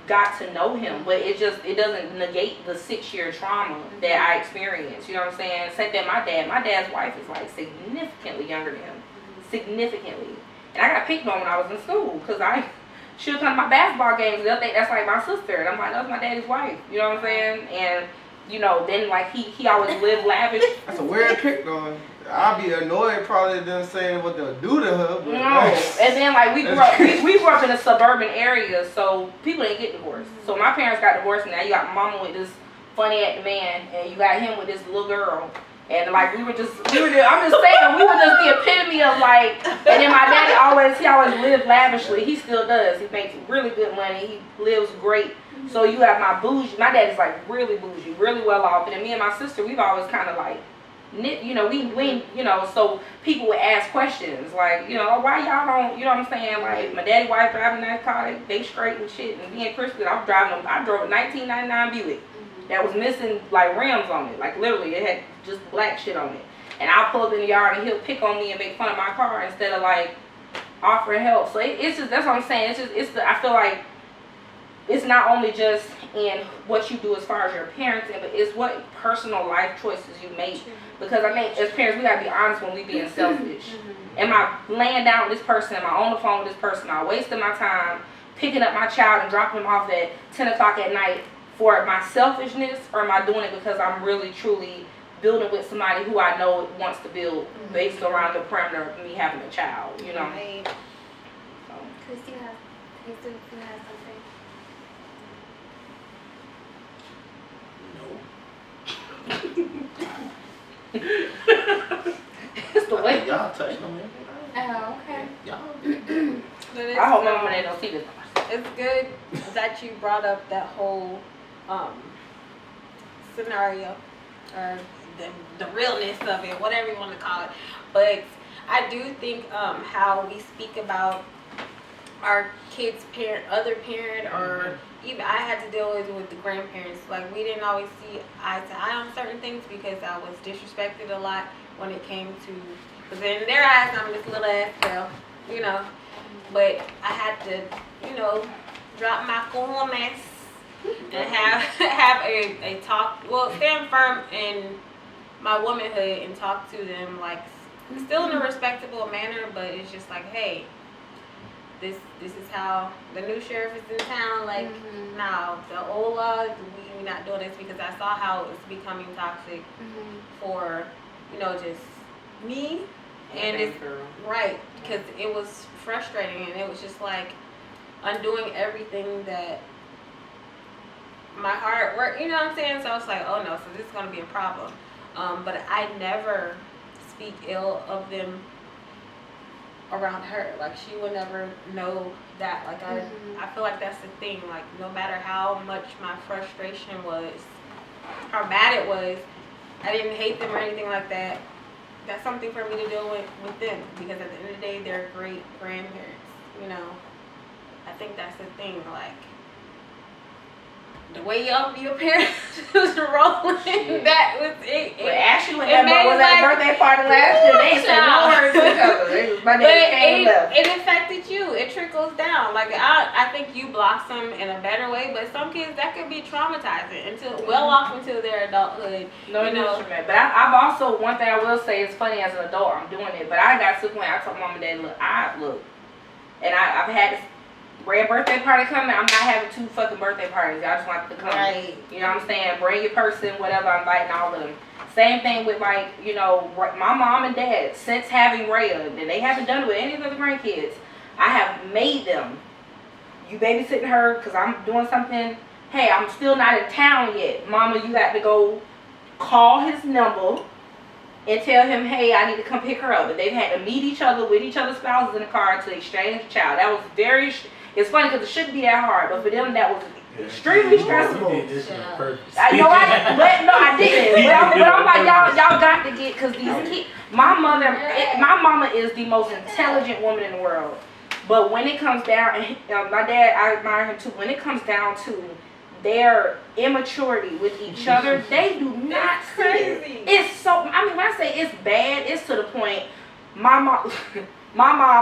got to know him. But it doesn't negate the 6-year trauma that I experienced. You know what I'm saying? Same thing, my dad's wife is like significantly younger than him. Significantly. And I got picked on when I was in school because she would come to my basketball games and they'll think that's like my sister. And I'm like, that's my daddy's wife. You know what I'm saying? And, you know, then like he always lived lavish. That's a weird pick on. I'll be annoyed probably them saying what they'll do to her. But No. And then like we grew up in a suburban area, so people didn't get divorced. So my parents got divorced and now you got mama with this funny acting man and you got him with this little girl. And like I'm just saying, we were just the epitome of like, and then my daddy always lived lavishly. He still does. He makes really good money. He lives great. So you have my daddy's like really bougie, really well off. And then me and my sister, we've always kind of like, you know, we you know, so people would ask questions like, you know, why y'all don't, you know what I'm saying? Like my daddy wife driving that car, they straight and shit. And me and Kristen, I drove a 1999 Buick. That was missing like rims on it, like literally it had just black shit on it. And I'll pull up in the yard and he'll pick on me and make fun of my car instead of like offering help. So it's just, that's what I'm saying. I feel like it's not only just in what you do as far as your parenting, but it's what personal life choices you make. Because I think as parents we gotta be honest when we being selfish. Am I laying down with this person? Am I on the phone with this person? Am I wasting my time picking up my child and dropping him off at 10 o'clock at night for my selfishness, or am I doing it because I'm really truly building with somebody who I know wants to build based around the parameter of me having a child, you know? Right. So. Christy has No. It's the way. Y'all touching on everything. Oh, okay. Y'all. I hope my mama don't see this. It's good that you brought up that whole scenario, or the realness of it, whatever you want to call it. But I do think how we speak about our kids' other parent, or even I had to deal with the grandparents. Like, we didn't always see eye to eye on certain things because I was disrespected a lot when it came to, because in their eyes I'm this little ass girl, you know. But I had to, you know, drop my coolness and have a talk, well, stand firm in my womanhood and talk to them like still in a respectable manner, but it's just like, hey, this is how the new sheriff is in town. Like, now the old law, we not doing this, because I saw how it's becoming toxic for, you know, just me. And it's right, because it was frustrating, and it was just like undoing everything that my hard work, you know what I'm saying? So I was like, oh no, so this is gonna be a problem. But I never speak ill of them around her. Like, she would never know that. Like, I feel like that's the thing. Like, no matter how much my frustration was, how bad it was, I didn't hate them or anything like that. That's something for me to deal with them, because at the end of the day, they're great grandparents, you know. I think that's the thing, like, the way your parents was rolling, that was it. But Ashley was at a birthday party last year. They said no words to each other. My dad came left. It affected you. It trickles down. Like, I think you blossom in a better way, but some kids, that could be traumatizing well off into their adulthood. No, you know. But I've also, one thing I will say is funny, as an adult, I'm doing it, but I got to the point I told mom and dad, look, and I've had this Red birthday party coming. I'm not having 2 fucking birthday parties. I just want to come. Right. You know what I'm saying? Bring your person, whatever. I'm inviting all of them. Same thing with like, you know, my mom and dad, since having Rhea, and they haven't done it with any of the other grandkids, I have made them. You babysitting her because I'm doing something. Hey, I'm still not in town yet. Mama, you got to go call his number and tell him, hey, I need to come pick her up. But they've had to meet each other with each other's spouses in the car to exchange the child. That was very, it's funny because it shouldn't be that hard, but for them that was extremely stressful. You did this on purpose. I didn't. But I'm like, y'all got to get, because these kids, my mama is the most intelligent woman in the world. But when it comes down, and my dad, I admire him too, when it comes down to their immaturity with each other, they do not see it. It's so, I mean, when I say it's bad, it's to the point, my mom,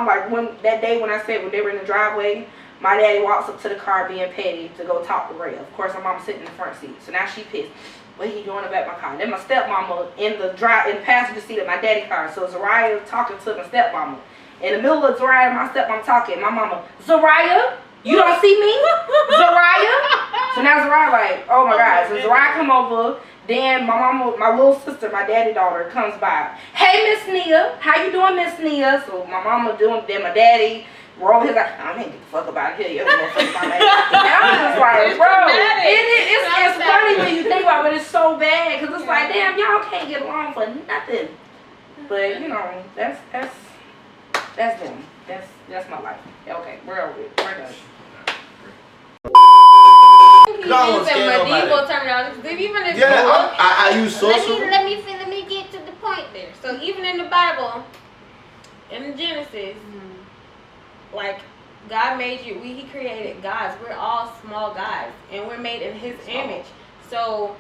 like when that day when I said when they were in the driveway, my daddy walks up to the car being petty to go talk to Ray. Of course, my mom's sitting in the front seat, so now she pissed. What he doing about my car? Then my stepmama in the passenger seat of my daddy car. So Zariah talking to my stepmama. In the middle of Zariah and my stepmom talking, my mama, Zariah, you don't see me? Zariah? So now Zariah like, oh my God. So Zariah come over. Then my mama, my little sister, my daddy daughter comes by. Hey, Miss Nia. How you doing, Miss Nia? So my mama doing, then my daddy roll his eyes. I ain't get the fuck about here. You don't fuck about that. And I'm just like, bro, it's funny when you think about it, but it's so bad. Because it's like, damn, y'all can't get along for nothing. But, you know, that's them. That's my life. Okay, we're over it. We're done. He's using medieval terminology. Even if I use sorcery. let me get to the point there. So even in the Bible, in Genesis, like God made you. He created gods. We're all small gods, and we're made in His image. So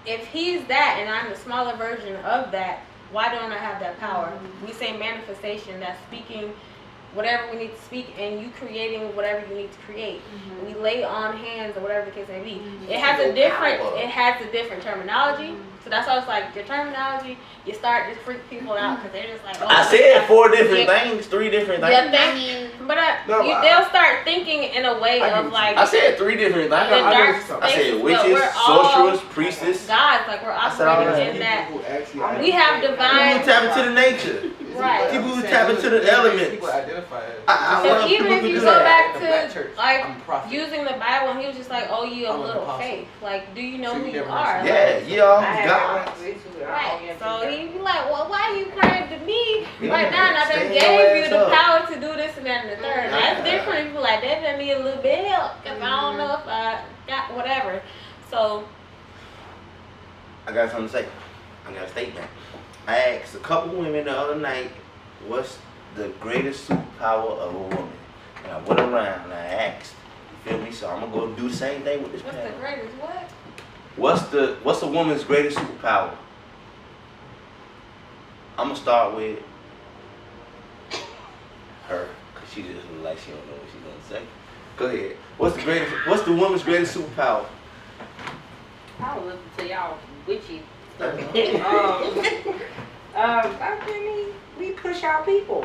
if He's that, and I'm the smaller version of that, why don't I have that power? We say manifestation. That's speaking whatever we need to speak, and you creating whatever you need to create. We lay on hands or whatever the case may be. It has a different terminology. So that's why it's like your terminology, you start to freak people out because they're just like, oh, I said 4 different things, 3 different things. Yeah, they'll start thinking in a way of like. I said 3 different things. I said witches, sorcerers, priestess. Gods, like we're operating in that. We have divine. People who tap into the nature. Right. People who tap into the elements. People identify it. So even if you go back to like using the Bible, and he was just like, "Oh, you a little faith. Like, do you know who you are?" Yeah, y'all God. Right. So he be like, "Well, why are you praying to me right now? And I done gave you the power to do this and that and the third." That's different. People like that. That need a little bit of help because I don't know if I got whatever. So I got something to say. I got a statement. I asked a couple women the other night, what's the greatest superpower of a woman? And I went around and I asked, you feel me? So I'm gonna go do the same thing with this panel. what's the greatest what? What's a woman's greatest superpower? I'm gonna start with her, cause she just look like she don't know what she's gonna say. Go ahead. What's the woman's greatest superpower? I was listening to y'all witchy stuff. I mean, we push out people.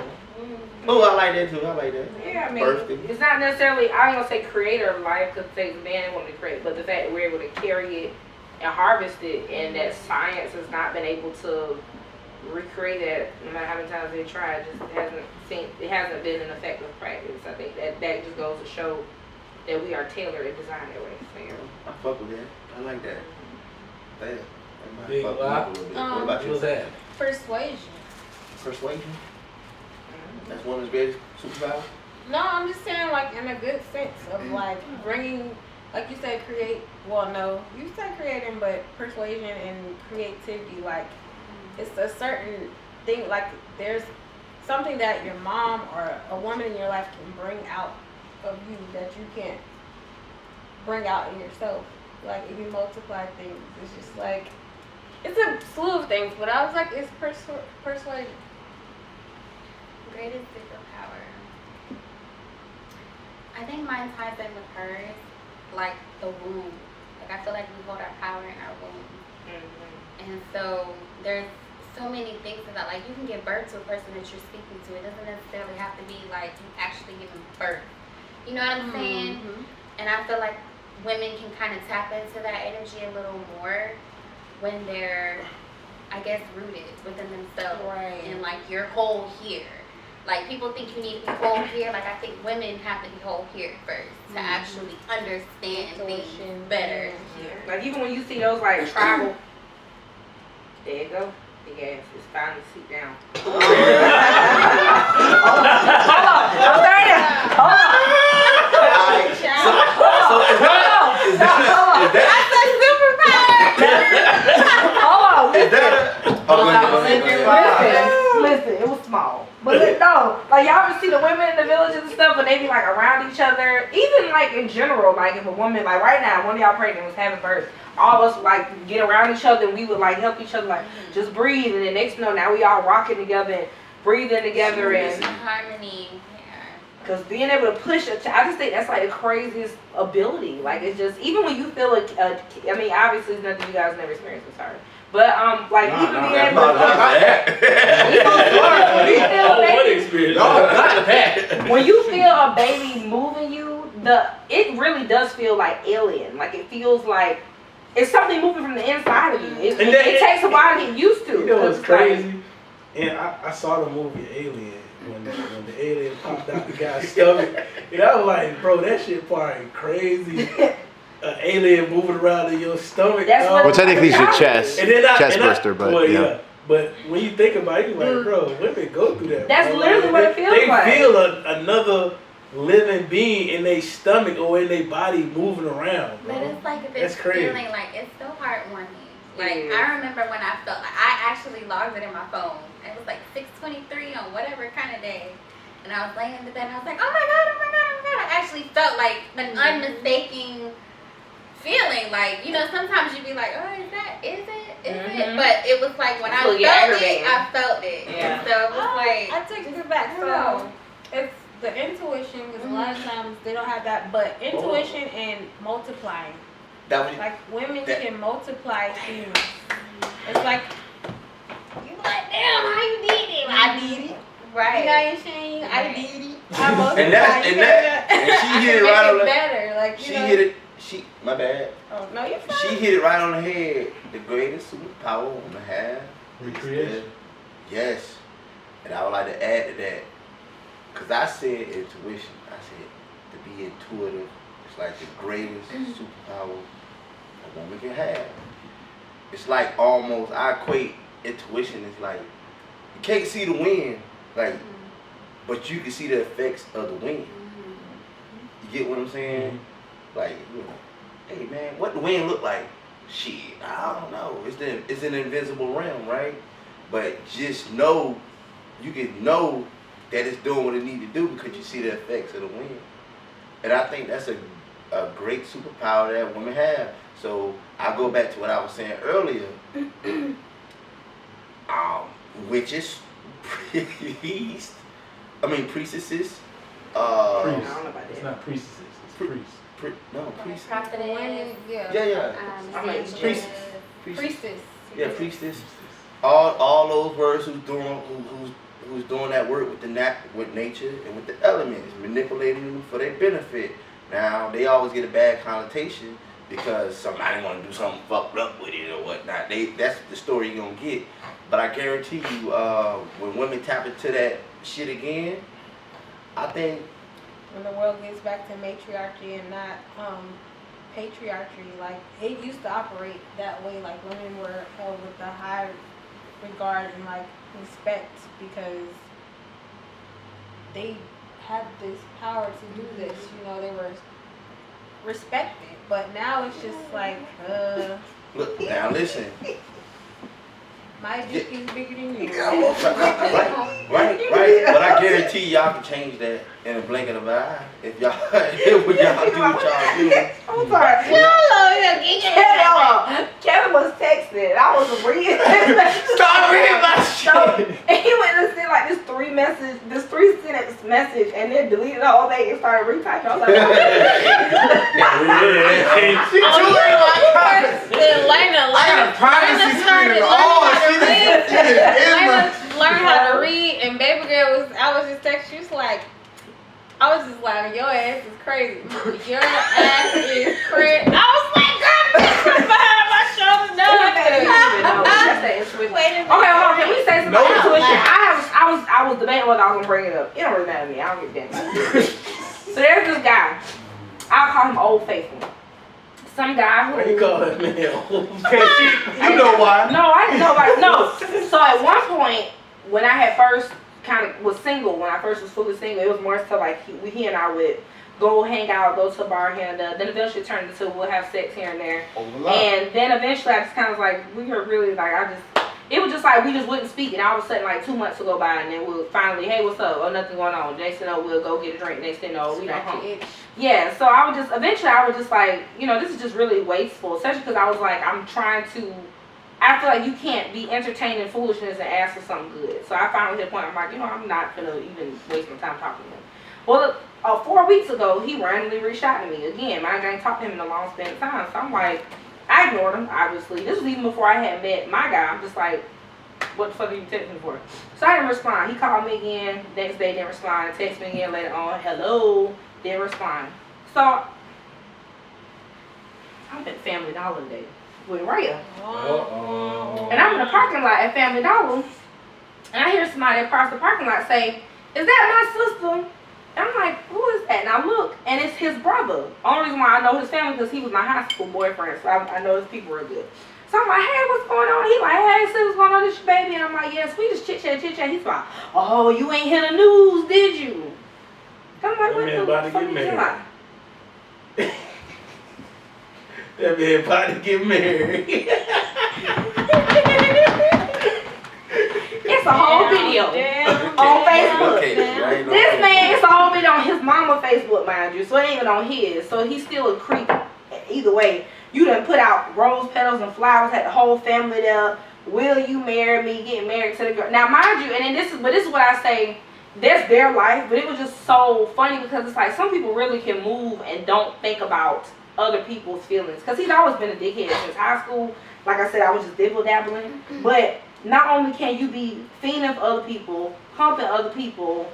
Oh, I like that too. I like that. Yeah, I mean, Birthday. it's not necessarily, I ain't gonna say creator of life because it takes a man and woman to create, but the fact that we're able to carry it and harvest it, and that science has not been able to recreate it, no matter how many times they try, it just hasn't been an effective practice. I think that just goes to show that we are tailored and designed that way. So, yeah. I fuck with that. I like that. Damn. Big Fuck with lie. me a little bit. What about you? What's that? Persuasion. Persuasion? That's woman's greatest superpower? No, I'm just saying like in a good sense of like bringing, like you said, you said creating, but persuasion and creativity, like it's a certain thing, like there's something that your mom or a woman in your life can bring out of you that you can't bring out in yourself. Like if you multiply things, it's just like, it's a slew of things, but I was like, it's persuasion. Greatest superpower. I think mine ties in with hers, like the womb. Like I feel like we hold our power in our womb. And so there's so many things that like you can give birth to a person that you're speaking to. It doesn't necessarily have to be like you actually giving birth. You know what I'm saying? And I feel like women can kind of tap into that energy a little more when they're, I guess, rooted within themselves. Right. And like you're whole here. Like people think you need to be whole here. Like I think women have to be whole here first to actually understand things better here. Like even when you see those like tribal, there you go. The gas is finally sit down. Hold on. I'm sorry. Hold on. So is that Hold on. is that Listen, it was small. But no, like y'all ever see the women in the villages and stuff, and they be like around each other. Even like in general, like if a woman, like right now, one of y'all pregnant was having birth, all of us would like get around each other and we would like help each other, like just breathe. And then next thing you know, now we all rocking together and breathing together and harmony. because being able to push I just think that's like the craziest ability. Like it's just even when you feel I mean obviously it's nothing you guys never experienced with her. But being able when you feel a baby moving you, it really does feel like alien. Like it feels like it's something moving from the inside of you. It takes a while to get used to. You know what's crazy? And I saw the movie Alien when the alien popped out the guy's stomach. And I was like, bro, that shit probably crazy. An alien moving around in your stomach. Well, technically it's your chest. Chest burster, but yeah. But when you think about it, you're like, bro, women go through that. That's literally what it feels like. They feel another living being in their stomach or in their body moving around, bro. But it's like if it's feeling like it's so heartwarming. Like I remember when I felt like I actually logged it in my phone. It was like 6:23 on whatever kind of day. And I was laying in the bed and I was like, oh my God, oh my God, oh my God. I actually felt like an unmistaking feeling. Like, you know, sometimes you'd be like, oh, is it? But it was like when I felt it. Yeah. And so it was like. I take it back. So it's the intuition, because a lot of times they don't have that, but intuition and multiplying. Like women can multiply things. It's like, you like, damn, how you did it? I did it. Right. You know what I'm saying? I did it. I multiplied and she hit it right on the better. Like, you know, hit it. My bad. Oh, no, you're fine. She hit it right on the head. The greatest superpower a woman have. Recreation. Yes. And I would like to add to that. Because I said intuition. I said to be intuitive. It's like the greatest superpower a woman can have. It's like almost, I equate intuition is like, you can't see the wind, like, but you can see the effects of the wind. You get what I'm saying? Like, you know, hey man, what the wind look like? Shit, I don't know. It's an invisible realm, right? But just know, you can know that it's doing what it need to do because you see the effects of the wind. And I think that's a great superpower that women have. So I go back to what I was saying earlier. Witches, priestesses. Priest. It's not priestesses. It's priests. Priest. Prophetess. Priestess. Yeah, priestess. All those words who's doing that work with with nature and with the elements, manipulating them for their benefit. Now they always get a bad connotation because somebody want to do something fucked up with it or whatnot. That's the story you're gonna get. But I guarantee you, when women tap into that shit again, I think when the world gets back to matriarchy and not patriarchy, like it used to operate that way. Like women were held with a high regard and like respect because they had this power to do this. You know, they were respected. But now it's just like, look, now listen. My dick is bigger than you. Right. But I guarantee y'all can change that in a blink of an eye. If y'all do what y'all do. I'm sorry. Kevin was texting. I was reading. Stop reading my shit. And he went to send like this 3-sentence message and then deleted the whole thing and started retyping. I was like, learn how to read, and baby girl I was just texting, she was like, I was just like, your ass is crazy. Your ass is crazy. I was like, girl, behind my shoulder. No, That's the intuition. Wait a minute. Okay, hold on. Can we say something? No Intuition. I was debating whether I was gonna bring it up. It don't really matter to me. I don't give a damn. So there's this guy. I'll call him Old Faithful. Some guy who. Why you call that man? You know why? No, I didn't know about it. No. So at one point, when I had first kind of was single, when I first was fully single, it was more so like he and I would go hang out, go to a bar here and there. Then eventually it turned into we'll have sex here and there. And then eventually I just kind of like, we were really like, it was just like we just wouldn't speak. And all of a sudden like 2 months would go by and then we'll finally, hey, what's up? Oh, nothing going on. Next thing you know, we'll go get a drink. Next thing you know, we don't home. Yeah, so eventually I was just like, this is just really wasteful. Especially because I was like, I feel like you can't be entertaining foolishness and ask for something good. So I finally hit a point, I'm like, I'm not going to even waste my time talking to him. Well, 4 weeks ago, he randomly reached out to me. Again, I ain't talked to him in a long span of time. So I'm like, I ignored him, obviously. This was even before I had met my guy. I'm just like, what the fuck are you texting me for? So I didn't respond. He called me again. Next day, didn't respond. Text me again later on. Hello. Didn't respond. So I'm at Family Dollar today with Raya. And I'm in the parking lot at Family Dollar. And I hear somebody across the parking lot say, is that my sister? And I'm like, who is that? And I look, and it's his brother. Only reason why I know his family because he was my high school boyfriend, so I know his people are good. So I'm like, hey, what's going on? He like, hey, sis, what's going on? This your baby? And I'm like, yes, we just chit-chat. He's like, oh, you ain't hear the news, did you? I'm like, what the fuck you doing? That man about to get married. It's a whole video on Facebook. This man, it's a whole video on his mama Facebook, mind you. So it ain't even on his. So he's still a creep. Either way, you done put out rose petals and flowers, had the whole family there. Will you marry me? Getting married to the girl. Now, mind you, and then this is what I say. That's their life, but it was just so funny because it's like some people really can move and don't think about other people's feelings. Because he's always been a dickhead since high school. Like I said, I was just dibble-dabbling. But not only can you be fiending for other people, humping other people,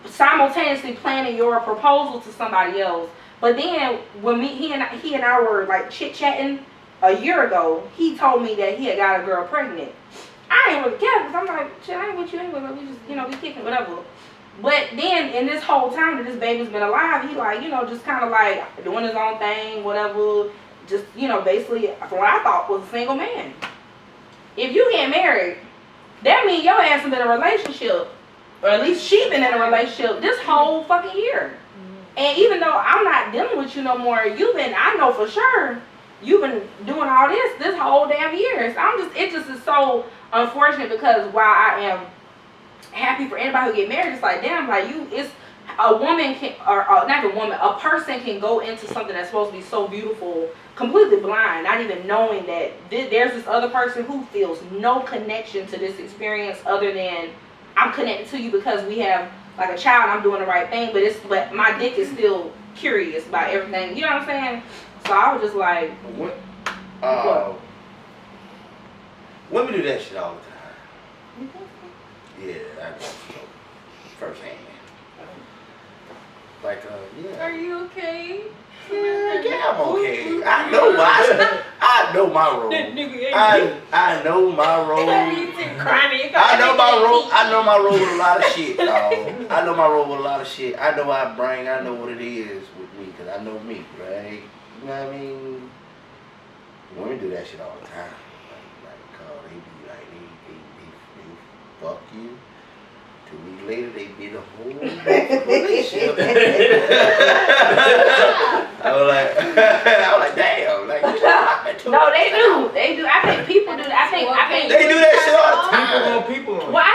simultaneously planning your proposal to somebody else. But then when he and I were like chit-chatting a year ago, he told me that he had got a girl pregnant. I ain't really care because I'm like, shit, I ain't with you anyway. Like, we just, we kicking, whatever. But then in this whole time that this baby's been alive, he like, just kind of like doing his own thing, whatever. Just, basically, from what I thought was a single man. If you get married, that means your ass has been in a relationship, or at least she been in a relationship this whole fucking year. And even though I'm not dealing with you no more, I know for sure, you've been doing all this whole damn year. So it just is so unfortunate because while I am happy for anybody who get married, it's like, damn, like a woman can, or not a woman, a person can go into something that's supposed to be so beautiful, completely blind, not even knowing that there's this other person who feels no connection to this experience other than I'm connected to you because we have like a child, I'm doing the right thing, but my dick is still curious about everything. You know what I'm saying? So I was just like, what? Women do that shit all the time. Yeah, I know. Firsthand. Like, yeah. Are you okay? Yeah, I'm okay. I know my role. I know my role. I know my role with a lot of shit, dog. I know my role with a lot of shit. I know what it is with me, because I know me, right? You know what I mean? Women do that shit all the time. They be like, they fuck you. 2 weeks later, they be the whole relationship. I was like, damn. Like, no, they do. I think people do that. I think they do that shit all the time. People on. Well, I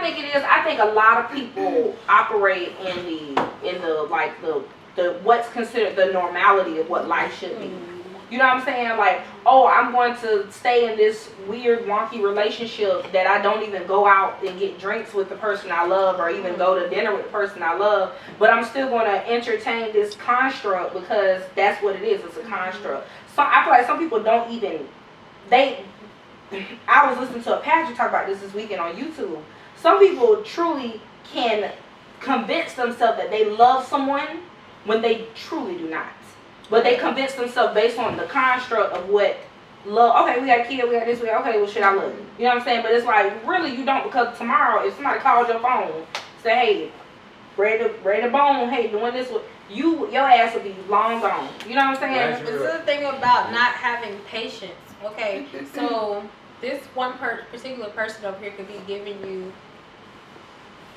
think it is. I think a lot of people operate in the what's considered the normality of what life should be. You know what I'm saying? Like, oh, I'm going to stay in this weird, wonky relationship that I don't even go out and get drinks with the person I love or even go to dinner with the person I love, but I'm still going to entertain this construct because that's what it is. It's a construct. So I feel like some people don't even, I was listening to a pastor talk about this weekend on YouTube. Some people truly can convince themselves that they love someone when they truly do not. But they convince themselves based on the construct of what love. Okay, we got a kid, we got this, okay, well shit, I love you. You know what I'm saying? But it's like, really, you don't, because tomorrow, if somebody calls your phone, say, hey, ready to bone, hey, doing this, your ass will be long gone. You know what I'm saying? This is the thing about not having patience. Okay, so this one particular person over here could be giving you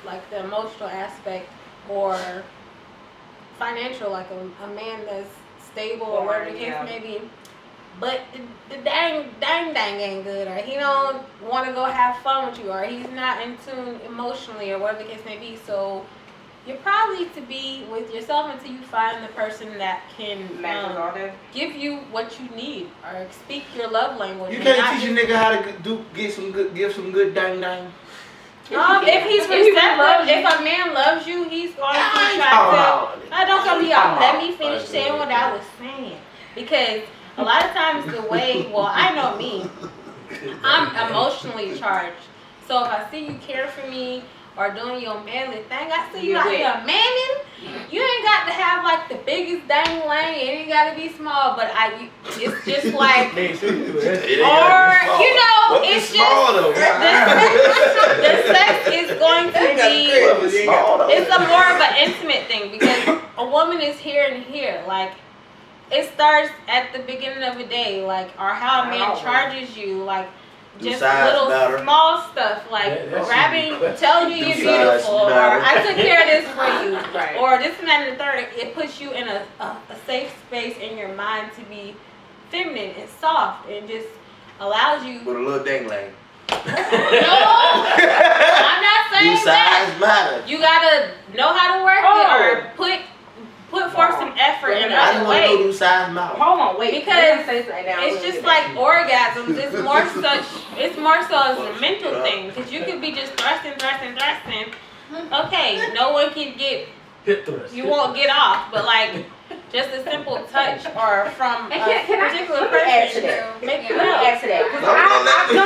like the emotional aspect or financial, like a man that's stable or whatever the case may be. But the dang ain't good, or he don't want to go have fun with you, or he's not in tune emotionally, or whatever the case may be. So you probably need to be with yourself until you find the person that can give you what you need, or speak your love language. You can't teach a nigga how to give some good dang. If he's receptive, if a man loves you, he's going to try to. Don't cut me off. Let me finish saying what I was saying, because a lot of times the way, I know me, I'm emotionally charged. So if I see you care for me or doing your manly thing, I see you out here manning. You ain't got to have like the biggest dang lane. It ain't got to be small, but it's just like, it's just, the sex is going to be, it's a more of an intimate thing, because a woman is here and here, like, it starts at the beginning of a day, like, or how a man charges you, like, just little small stuff, like grabbing, telling you you're beautiful, or I took care of this for you, or this and that and the third. It puts you in a safe space in your mind to be feminine and soft, and just allows you. With a little dang lane. No, I'm not saying that. Matter. You gotta know how to work it, or put forth some effort in other ways. I don't know size matter. Hold on, wait. Because it's just like orgasms. It's more so as a mental thing. Because you could be just thrusting. Okay, no one can get. You won't get off, but like just a simple touch or from a particular person. Let me add to that. No.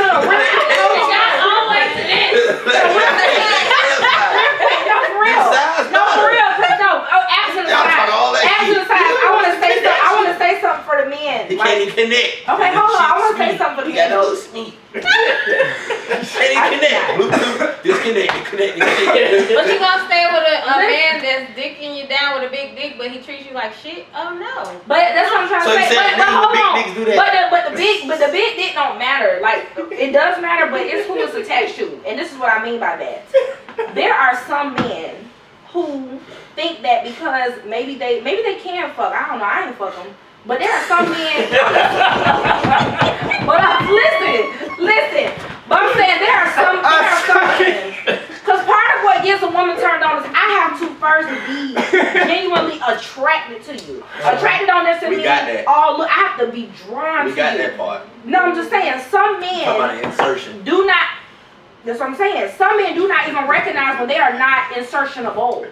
For real. I want to say something for the men. He can't even connect. Okay, hold on. I want to say something for the men. He got a little sneak. Can't even connect. Bluetooth, disconnect. But you gonna stay with a man that's dicking you down with a big dick, but he treats you like shit? Oh no. But that's what I'm trying to say. But hold on. But the big dick don't matter. Like, it does matter, but it's who it's attached to. And this is what I mean by that. There are some men who think that because maybe they can fuck. I don't know. I ain't fuck them. But there are some men. But listen. But I'm saying there are some men. Because part of what gets a woman turned on is I have to first be genuinely attracted to you. Attracted don't necessarily mean I have to be drawn to you. We got that part. No, I'm just saying some men talking about an insertion. do not. That's what I'm saying. Some men do not even recognize when they are not insertionable.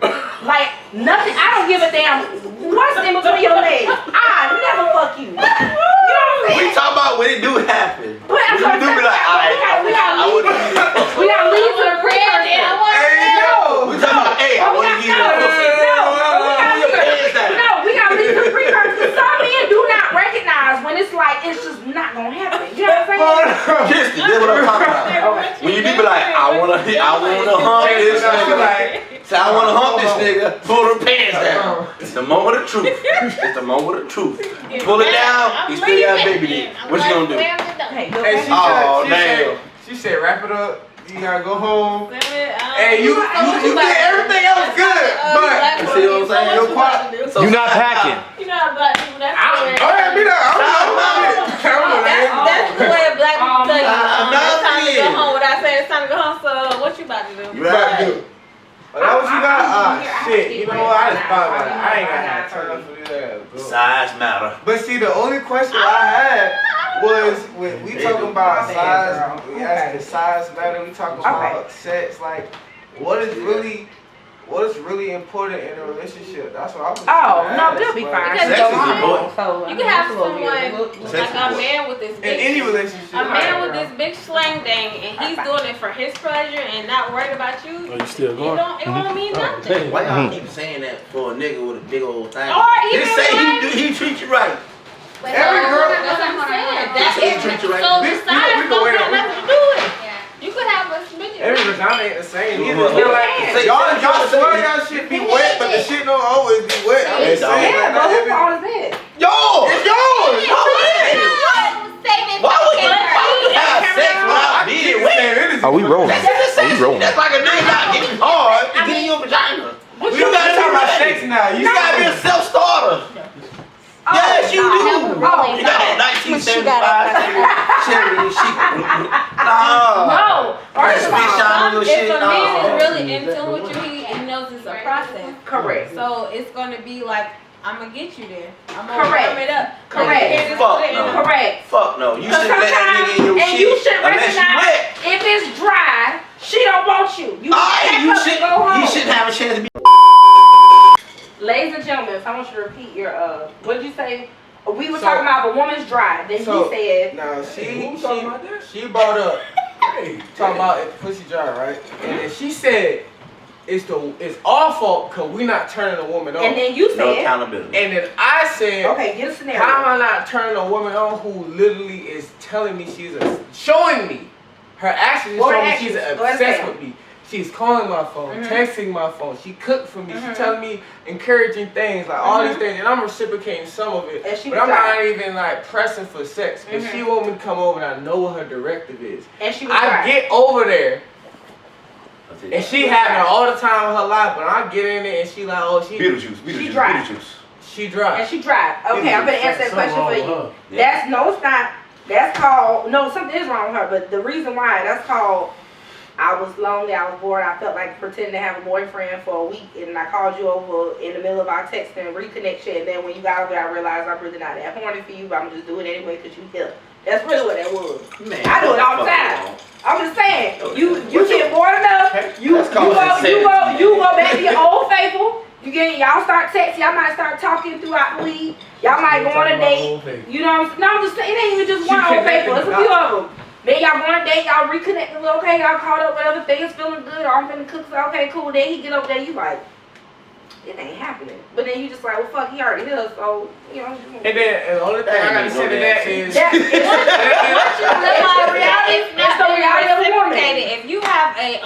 Like, nothing. I don't give a damn what's in between your legs. I never fuck you. You know what I'm saying? We talk about when it do happen. But we do be like, I wouldn't give you a we gotta leave to the precursor. We talking about, hey, I wouldn't give you a No, we gotta leave to the precursor. Some men do not recognize when it's like, it's just not gonna happen. You know what I'm saying? Kirsten, that's what I'm talking about. When you be like, I wanna hump this nigga. So I wanna hump this nigga, pull her pants down. It's the moment of truth. Pull it down, you still got a baby dick. What you gonna do? Hey, she said, wrap it up. You gotta go home. Hey, you did everything else good, but you see what I'm saying? You're not packing. You know how black people, that's the way a black people tell you it's time to go home without saying it's time to go home, so what you about to do? You about to do. Oh, that what you got? Shit. You know what? I just thought about it. I ain't got that time for this. Size matter. But see, the only question I had was when we talking about size, we asking size matter, we talking about sex, like what is really what's really important in a relationship? That's what I was. No, they'll be fine. Because Sex is important. you can have someone like a man with this In big any relationship. a man with this big slang thing, and he's doing it for his pleasure and not worried about you. Oh, you still going? It won't mean nothing. Why y'all keep saying that for a nigga with a big old thing? Or even Just say he treat you right. But Every girl- that's what I'm saying. That's He it. treat you right. So the We size can don't wait have on- nothing to do with it. You could have a midget. Every vagina ain't the same either. Well, Like, say- y'all say- swear y'all shit be wet, but the shit don't always be wet. I'm just saying. Yeah, like, but not whose every- fault is it? Yours! It's yours! No, it ain't. Why would you have sex without being wet? Are we rolling? Are we rolling? That's like a nigga not getting hard to get in your vagina. You gotta talk about be sex now. You gotta be a self-starter. Yes, you do. You got a 1975 Chevy Chic. No. First of all, If a man is really in tune with you, he knows it's a process. correct. So it's gonna be like, I'm gonna get you there. I'm gonna Correct. warm it up. Correct. Like, you can't just Fuck put it in no. a- Correct. Fuck no. You Because shouldn't let that nigga in your and shit you should unless you recognize wet. if it's dry, she don't want you. You Alright, pack you up and go home. shouldn't have a chance to be. Ladies and gentlemen, I want you to repeat your what did you say? We were So- talking about if a woman's dry. Then So- he said Now Who talking about that? she brought up Hey, talking about if pussy dry, right? And then she said it's our fault because we not turning a woman on. and then you No said accountability. And then I said, okay, get a scenario. how am I not turning a woman on who literally is telling me showing me her actions is What showing me actions? she's Go ahead, obsessed say 'em. with me. She's calling my phone, texting my phone. She cooked for me. Mhm. She telling me encouraging things, like all these things, and I'm reciprocating some of it. And she But was I'm dry. not even like pressing for sex. But she want me to come over, and I know what her directive is. And she was I dry. get over there, That's it. and she having all the time of her life. But I get in there, and she like, oh, she Beetlejuice, dry. Beetlejuice. she dry. And she tried. Okay, I'm gonna answer that Something question wrong for with you. her. That's no, it's not. That's called no. Something is wrong with her. But the reason why that's called. I was lonely, I was bored, I felt like pretending to have a boyfriend for a week, and I called you over in the middle of our texting reconnection, and then when you got over there, I realized I'm really not that horny for you, but I'm just doing it anyway because you here. That's really what that was. Man, I do it all the time. I'm just saying, you get bored enough, you That's called insanity. go back to your old faithful, y'all start texting, y'all might start talking throughout the week, y'all might go on a date, you know what I'm saying? No, I'm just saying, it ain't even just one old faithful, it's a few of them. Then y'all go on a date, y'all reconnect a little, okay, y'all caught up with other things, feeling good, I'm finna cook, so okay, cool. Then he get over there, you like, it ain't happening. But then you just like, well, fuck, he already here, so, you know. And then and the only thing I gotta say to that is It's the reality of the woman. If you have a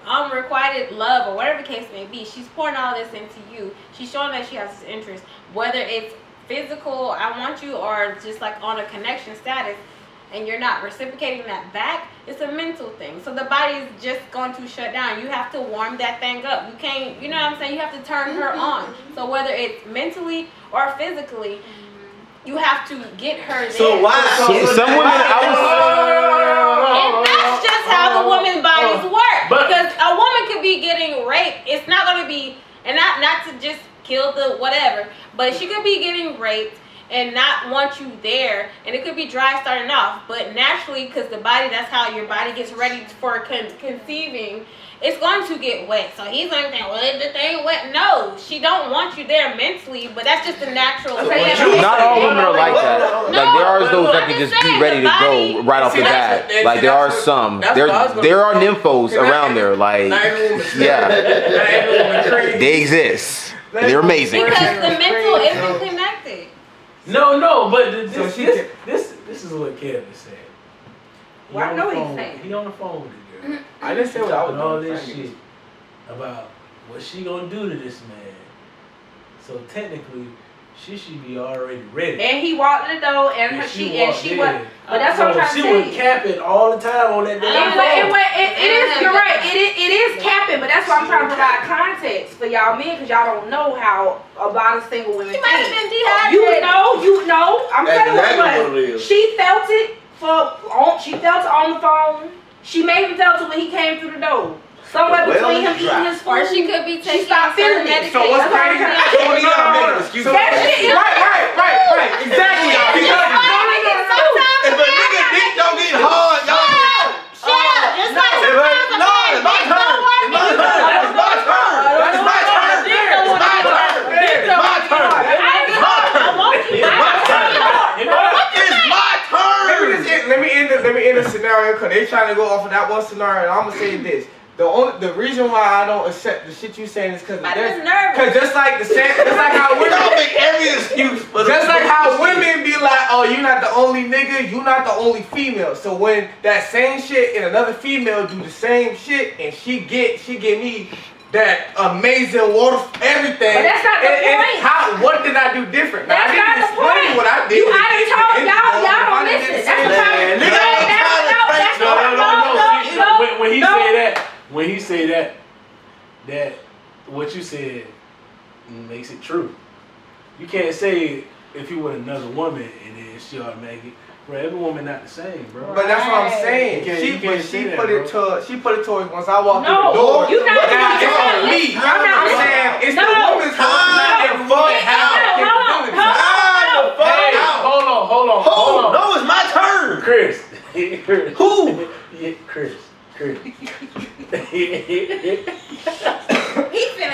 unrequited love or whatever the case may be, she's pouring all this into you. She's showing that she has this interest, whether it's physical, I want you, or just like on a connection status, and you're not reciprocating that back, it's a mental thing. So the body is just going to shut down. You have to warm that thing up. You can't, you know what I'm saying? You have to turn her on. So whether it's mentally or physically, you have to get her there. So why? Some women, And that's just how the women's bodies work. But- Because a woman could be getting raped. It's not going to be, and not to just kill the whatever, but she could be getting raped and not want you there, and it could be dry starting off, but naturally, because the body, that's how your body gets ready for conceiving, it's going to get wet. So he's going to think, well, the thing wet. No, she don't want you there mentally, but that's just the natural thing. Not all women are like that. Like there are those that can just be ready to go right off the bat. Like there are some. There are nymphos around there. Like yeah, they exist. They're amazing. Because the mental isn't connected. No, but So this is what Kevin said. Well, I know what he's saying. He on the phone with the girl. I didn't say what I was Talking all doing. this shit about what she gonna do to this man. So technically, she should be already ready. And he walked in the door, and And she walked in. went. But that's what I'm trying to She tell was you. capping all the time on that damn phone. It is. You're right. It is capping, but that's why I'm trying to provide context for y'all men, because y'all don't know how a lot of single women She might have think. been dehydrated. You know. I'm That's telling you exactly what. what it is. She felt it she felt it on the phone. She may even felt it when he came through the door. Somewhere Well, between him it's eating dry. his food. Or she could be taking stopped certain feeling it. medication. So what's That's what I'm crazy? trying to So we gotta make an excuse for That that shit shit. is- Right. Exactly. If a nigga dick don't get hard, y'all. Shut up. Just like It's my turn. It's my turn. That's scenario because they trying to go off of that one scenario. And I'm gonna say this: the reason why I don't accept the shit you saying is because just like how women don't make every excuse. Just like how women be like, oh, you not the only nigga, you not the only female. So when that same shit and another female do the same shit, and she get me that amazing water, everything. But that's not the point. What did I do different? That's not the point. What I did. I done told y'all don't listen. That's No. When he say that what you said makes it true. You can't say if you with another woman and then she automatically. Bro, every woman not the same, bro. But that's what I'm saying. She put it towards once I walk through the door. You not it's on me. I'm saying it's the woman's fault. Not every woman. Hold on. No, it's my turn. Chris. Who? Yeah, Chris. He finna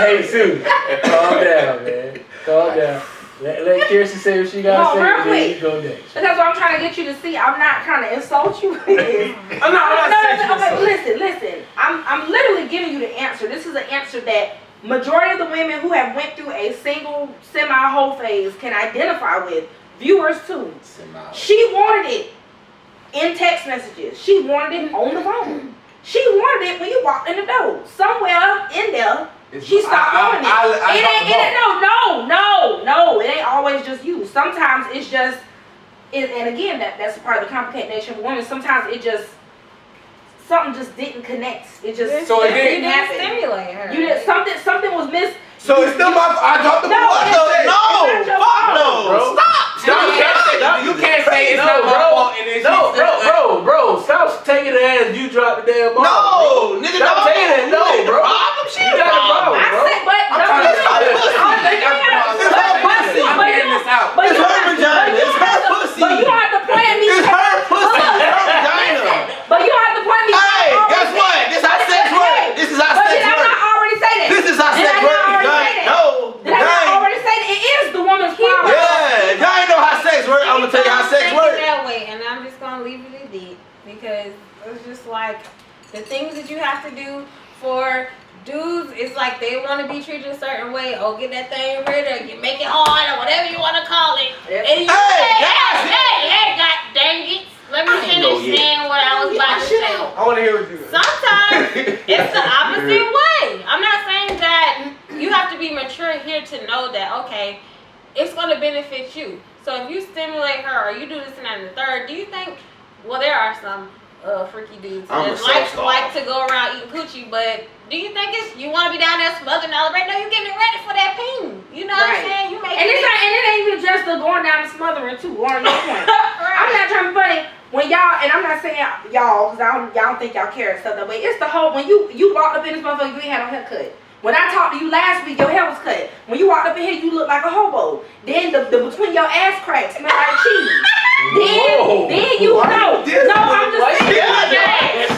Hey, Sue. Calm down, man. Calm down. Let Kirsten say what she got to say, and then you go next. That's what I'm trying to get you to see. I'm not trying to insult you. I'm not Listen. I'm literally giving you the answer. This is an answer that majority of the women who have went through a single semi-whole phase can identify with. Viewers too. She wanted it in text messages. She wanted it on the phone. She wanted it when you walked in the door. Somewhere in there. She stopped doing it. No. It ain't always just you. Sometimes it's just, and again, that's part of the complicated nature of a woman. Sometimes it just, something just didn't connect. It just, so it didn't happen. Stimulate her. You did something was missed. So it's still my fault. I dropped the ball. No. Stop. You can't say it's not my fault. Bro. Stop taking the ass. You dropped the damn ball. No, nigga. Stop taking it. No, bro. She got a problem, bro. It's her vagina. It's her pussy. But you don't have to point at me. It's her pussy. It's her vagina. But you don't have to point at me. Hey, guess what? This is how sex works. This is how sex works. Did I not already say that? This is how sex works. No. Did I not already say that? It is the woman's problem. Yeah, y'all ain't know how sex works. I'm gonna tell you how sex works. That way, and I'm just gonna leave it at that because it's just like the things that you have to do for dudes. It's like they want to be treated a certain way. Oh, get that thing rid of, you make it hard or whatever you want to call it. Yep. And you hey, god dang it! Let me finish saying what I was about to say. I want to hear what you say. Sometimes it's the opposite way. I'm not saying that you have to be mature here to know that, okay, it's going to benefit you. So if you stimulate her or you do this and that and the third, do you think, well, there are some freaky dudes that like to go around eating coochie, but do you think you want to be down there smothering all right? No, you're getting ready for that peen. You know what I'm saying? You make and it ain't even just the going down and smothering too. On your point. Right. I'm not trying to be funny. When y'all, and I'm not saying y'all, because y'all think y'all care and stuff that way. It's the whole, when you walked up in this motherfucker, you ain't had no haircut. When I talked to you last week, your hair was cut. When you walked up in here, you looked like a hobo. Then the between your ass cracks smelled like cheese. Then you know. No, I'm just saying.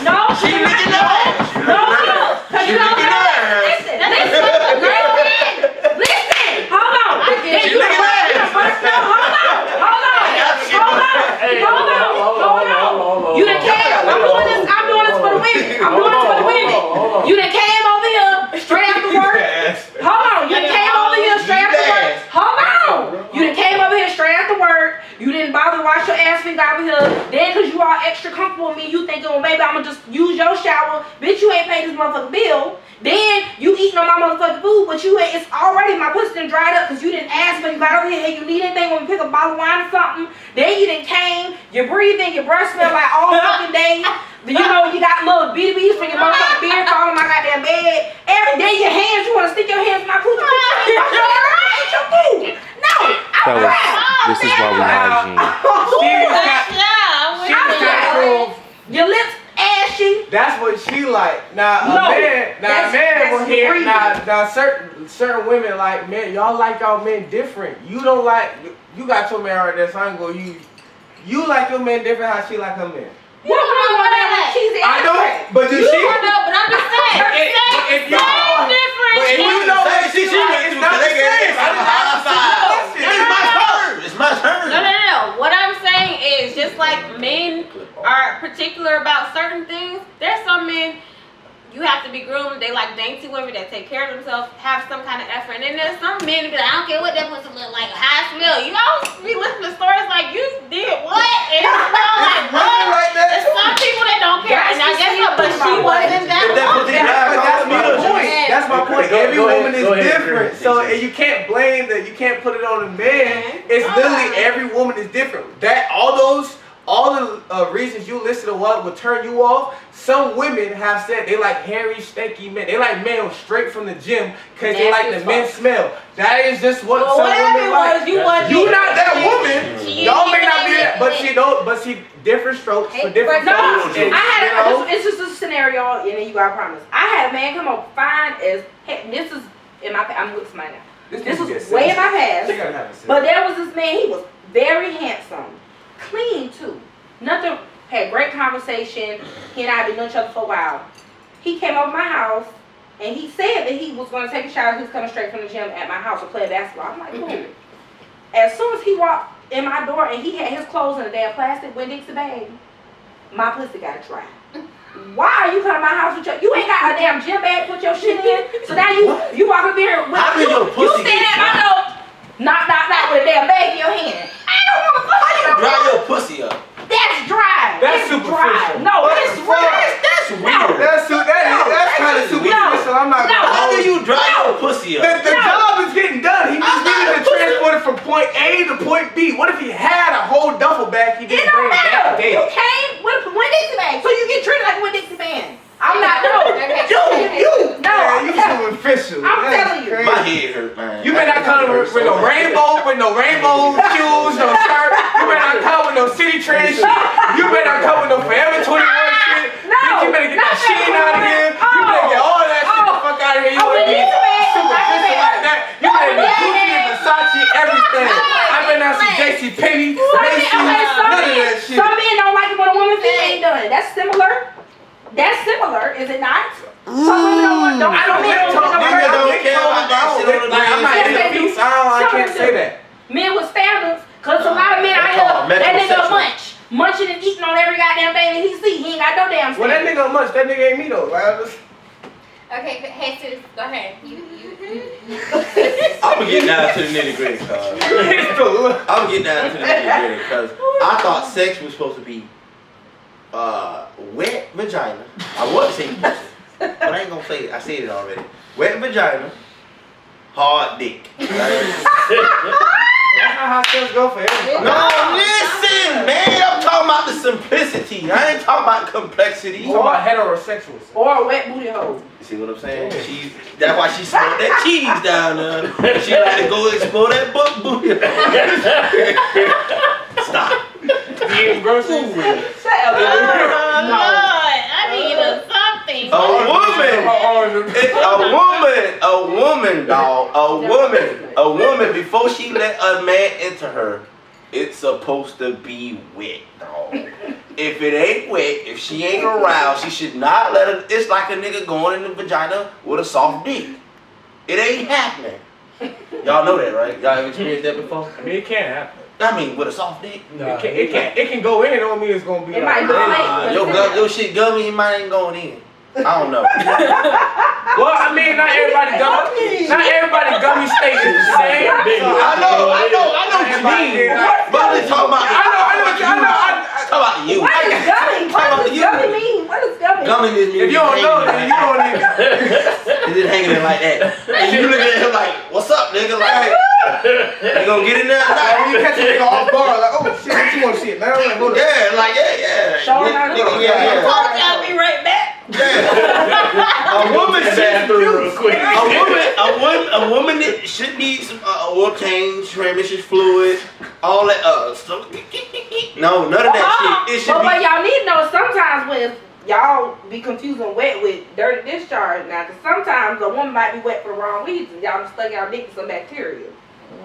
No, she licking her. No. Listen. Hold on. Hold on. You done came. I'm doing this for the women. You done came over here straight after work. Hold on. You done came over here straight after work. Hold on. You done came over here straight after work. You didn't bother to wash your ass feet over here. Then because you all extra comfortable with me, you thinking, well, maybe I'm going to just use your shower. Bitch, you ain't paid this motherfucking bill. Then you eating on my motherfucking food, but you ain't, it's already, my pussy done dried up because you didn't ask when you got over here, hey, you need anything when we pick a bottle of wine or something. Then you done came, you're breathing, your breath smell like all fucking day. You know, you got little bitty beads from your motherfucking beard falling on my goddamn bed. Every day your hands, you want to stick your hands in my coochie. Eat your food. No, this is why we hygiene. Your lips ashy. That's what she like. Now a man will hear. Now certain women like men. Y'all like y'all men different. You don't like. You got your man right there, so I ain't gonna use. You like your man different. How she like her man. I don't. But do she? But I'm just saying. If y'all different. But if you know what she went through, it's not the same. It's my turn. No. What I'm saying is just like particular about certain things. There's some men, you have to be groomed. They like dainty women that take care of themselves, have some kind of effort. And then there's some men that be like, I don't care what that pussy look like, how it smell. You always be listening to stories like, you did what? And you know, like, what? There's some people that don't care. And I guess so, but she wasn't that woman. That's my point. That's my point. Every woman is different. So and you can't blame that. You can't put it on the man. It's literally every woman is different. That all the reasons you listed of what would turn you off, some women have said they like hairy, stanky men. They like men straight from the gym because they like the men smell. That is just what some women like. You not that woman. Y'all may not be that, but see, different strokes for different folks. It's just a scenario, and then you got to promise. I had a man come up fine as heck. This is in my. I'm with somebody now. This was way in my past. But there was this man. He was very handsome. Clean too. Nothing. Had great conversation. He and I had been knowing each other for a while. He came over my house and he said that he was going to take a shower. He was coming straight from the gym at my house to play basketball. I'm like, cool. As soon as he walked in my door and he had his clothes in a damn plastic Winn-Dixie bag, my pussy got dry. Why are you coming to my house with you ain't got a damn gym bag to put your shit in? So now you walk up here with you stand at my door, knock with a damn bag in your hand. I don't want to fuck you. Dry your pussy up. That's dry. That's superficial. No, it's real. That's weird. That's kind of superficial. I'm not gonna How do hold you dry your pussy up? The job is getting done. He just needed to transport it from point A to point B. What if he had a whole duffel bag he didn't bring that day? You came with a Winn-Dixie bag, so you get treated like a Winn-Dixie man. I'm not doing it. You. No, you superficial. I'm telling you. My head hurt, man. You better not come with no rainbow shoes, no shirt. You better not come with no city trend shit. You better not come with no Forever 21 shit. No. Bitch, you better get that shit out of here. You better get all that shit the fuck out of here. You wanna be superficial like that. You better be Gucci and Versace, everything. I better not see JCPenney, Macy's, none of that shit. Some men don't like it when a woman feet ain't done. That's similar. That's similar, is it not? Some women don't. I don't care about that shit on the I'm not in the feet, so I can't say that. Men with standards, cause a lot of men out here, that nigga munching and eating on every goddamn thing that he see. He ain't got no damn standards. Well, that nigga munch, that nigga ain't me though. Okay, hey sis, go ahead. I'm gonna get down to the nitty gritty, I'm gonna get down to the nitty gritty because I thought sex was supposed to be wet vagina. I was saying pussy, but I ain't gonna say it. I said it already. Wet vagina, hard dick. That's not how sex go for everybody. No, listen, man. I'm talking about the simplicity. I ain't talking about complexity. You talking about heterosexuals. Or a wet booty hole. You see what I'm saying? That's why she smoked that cheese down there. She like to go explore that butt booty. Stop. Eating groceries. Oh, Lord, I need something. A woman, before she let a man enter her, it's supposed to be wet, dog. If it ain't wet, if she ain't around, she should not let her. It's like a nigga going in the vagina with a soft dick. It ain't happening. Y'all know that, right? Y'all ever experienced that before? I mean, it can't happen. I mean, with a soft dick. No, it can go in. It don't mean it's gonna be. It like, might your shit gummy, it might ain't going in. I don't know. Well, I mean, not everybody gummy state is the same. I know what you mean. But let's talk about. Talk about you. What is gummy? What does gummy mean? What does gummy mean? Gummy means If you don't know, then you don't even. It's just hanging in like that. And you look at him like, what's up, nigga? Like, you gonna get in there? Like, when you catch a nigga off guard, like, oh shit, what you want to see? Man, yeah, like, yeah. Show him how to do it. I'll be right back. A woman a woman that should need some oil change, transmission fluid, all that stuff. No, none of that shit. It should but y'all need to know sometimes when y'all be confusing wet with dirty discharge now, because sometimes a woman might be wet for the wrong reason. Y'all just stuck y'all dick with some bacteria.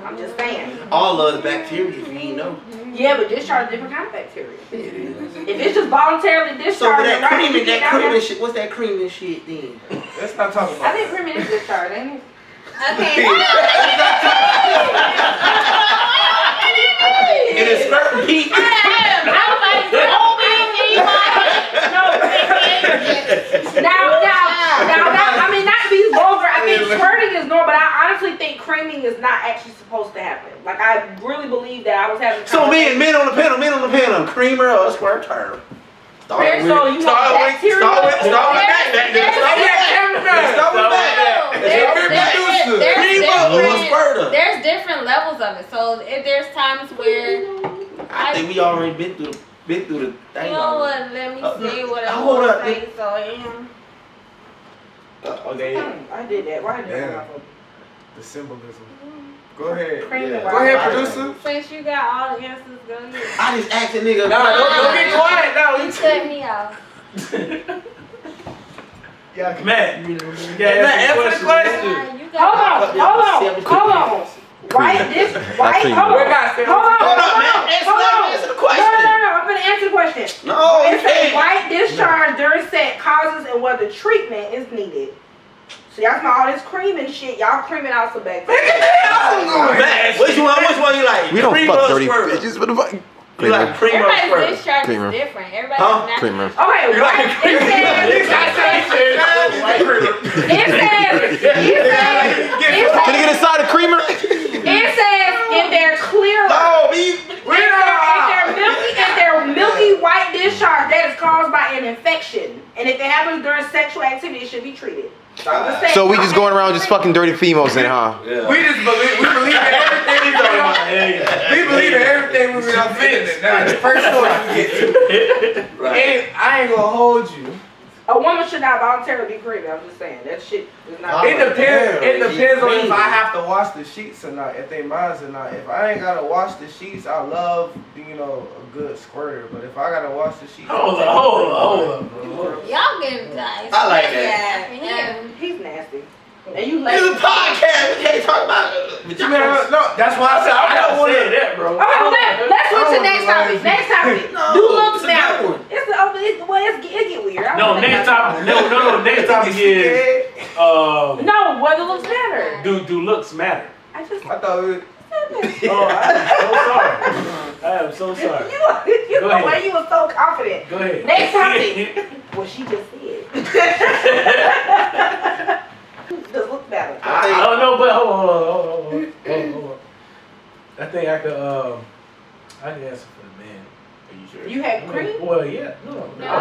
I'm just saying. All of the bacteria, if you ain't know. Yeah, but discharge is different kind of bacteria. It is. If it's just voluntarily discharged, So that cream and shit, what's that cream and shit then? Let's not talk about I think cream is discharge, ain't it? Okay. It is certain people. I was like, oh, I mean, not to be vulgar, I think squirting is normal, but I honestly think creaming is not actually supposed to happen. Like, I really believe that. I was having. So men on the panel, creamer or squirter? Start with that. There's different levels of it. So if there's times where I think we already been through the thing. You know what? Let me see what I hold want up. to say. So Okay. I did that. Why did Yeah. I? The symbolism. Go ahead. Creaming. Go ahead, producer. since you got all the answers, go ahead. I just asked a nigga. Nah, don't get quiet now. You cut me off. Yeah, Matt, answer answer the the question. question. You got Hold on. White dish. White. Hold on. Answer the question. No. I'm gonna answer the question. No, It says white discharge during sex causes and whether treatment is needed. So y'all smell all this cream and shit. Y'all creaming out some bacteria. Which one you like? We don't Cream fuck or dirty squirter? bitches. What the fuck? You like cream or Everybody's squirter? discharge Creamer. is different. Everybody's Huh? not. Creamer. Okay, white. Can I get a side of creamer? It says if they're clear, if they're milky white discharge, that is caused by an infection, and if it happens during sexual activity, it should be treated. So we just going around just fucking dirty females then, huh? Yeah. We believe in everything. We believe in everything we been offended. Now, the first story we get to. Right. And I ain't gonna hold you. A woman should not voluntarily be creamy. I'm just saying that shit is not. It depends. It depends on if I have to wash the sheets or not. If they mines or not. If I ain't gotta wash the sheets, I love a good squirter. But if I gotta wash the sheets, Hold up. Y'all getting nice. I like that. Yeah. He's nasty. And you It's a podcast. We can't talk about it. No, that's why I said I don't want say to. that, bro. Okay, let's switch to next topic. Next topic. Do looks it's a matter? good one. It get weird. I No, don't think next that's- topic. No. Next topic is No, whether looks matter. do looks matter? I just. I thought it was, Oh, I am so sorry. You Go know ahead. why you were so confident. Go ahead. Next topic. What she just said. Does look better. I don't know, but hold on. I think I could answer for the man. Are you sure? You had cream? Well, yeah. No. I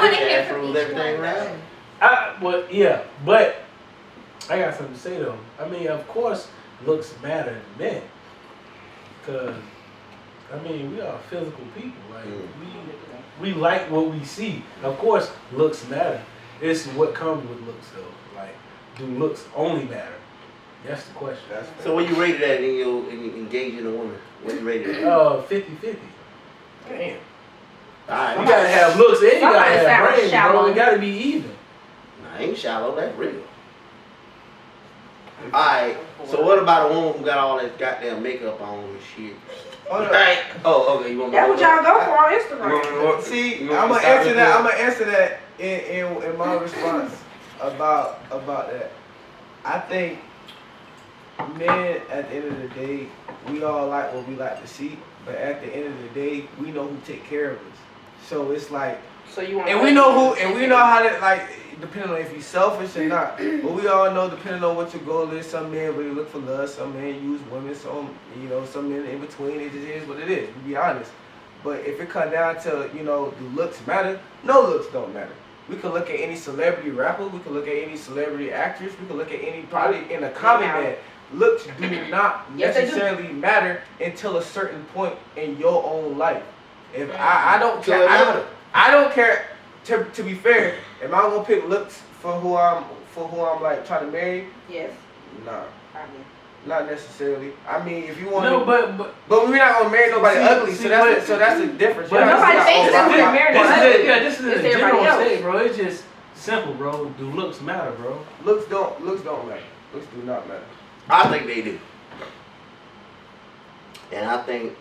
want to hear from each everything one. around. But I got something to say though. I mean, of course, looks matter to men, cause I mean we are physical people. Like we like what we see. Of course, looks matter. It's what comes with looks though. Like, do looks only matter? That's the question. So what you rated at in your engaging a woman? What you rated at? 50-50. damn. Alright. You gotta have looks and you gotta Somebody have sounds brains, bro. shallow. It gotta be even. Nah, I ain't shallow, that's real. Alright, so what about a woman who got all that goddamn makeup on and shit? Alright. Oh, okay, you want me That's what y'all go for on You Instagram. want me to See, you I'm want me gonna to start answer with that. I'm gonna answer that in my response about that. I think men at the end of the day, we all like what we like to see, but at the end of the day, we know who take care of us. So it's like, So you want and we know how to, like, depending on if you're selfish or not. But we all know, depending on what your goal is, some men really look for love, some men use women, some men in between. It just is what it is, to be honest. But if it comes down to, do looks matter? No looks don't matter. We can look at any celebrity rapper, we can look at any celebrity actress, we can look at any probably in a common man. Looks do not Yes, they do. necessarily matter until a certain point in your own life. If I don't So care, it matter. I don't care. To be fair, am I gonna pick looks for who I'm like trying to marry? Yes. Nah, I mean. not necessarily. I mean, if you want, No, but but we're not gonna marry nobody ugly. So that's the difference. But You're not nobody gonna thinks say, that "Oh, we're wow." married. this is a It's everybody general else. state, bro. It's just simple, bro. Do looks matter, bro? Looks don't matter. Looks do not matter. I think they do. And I think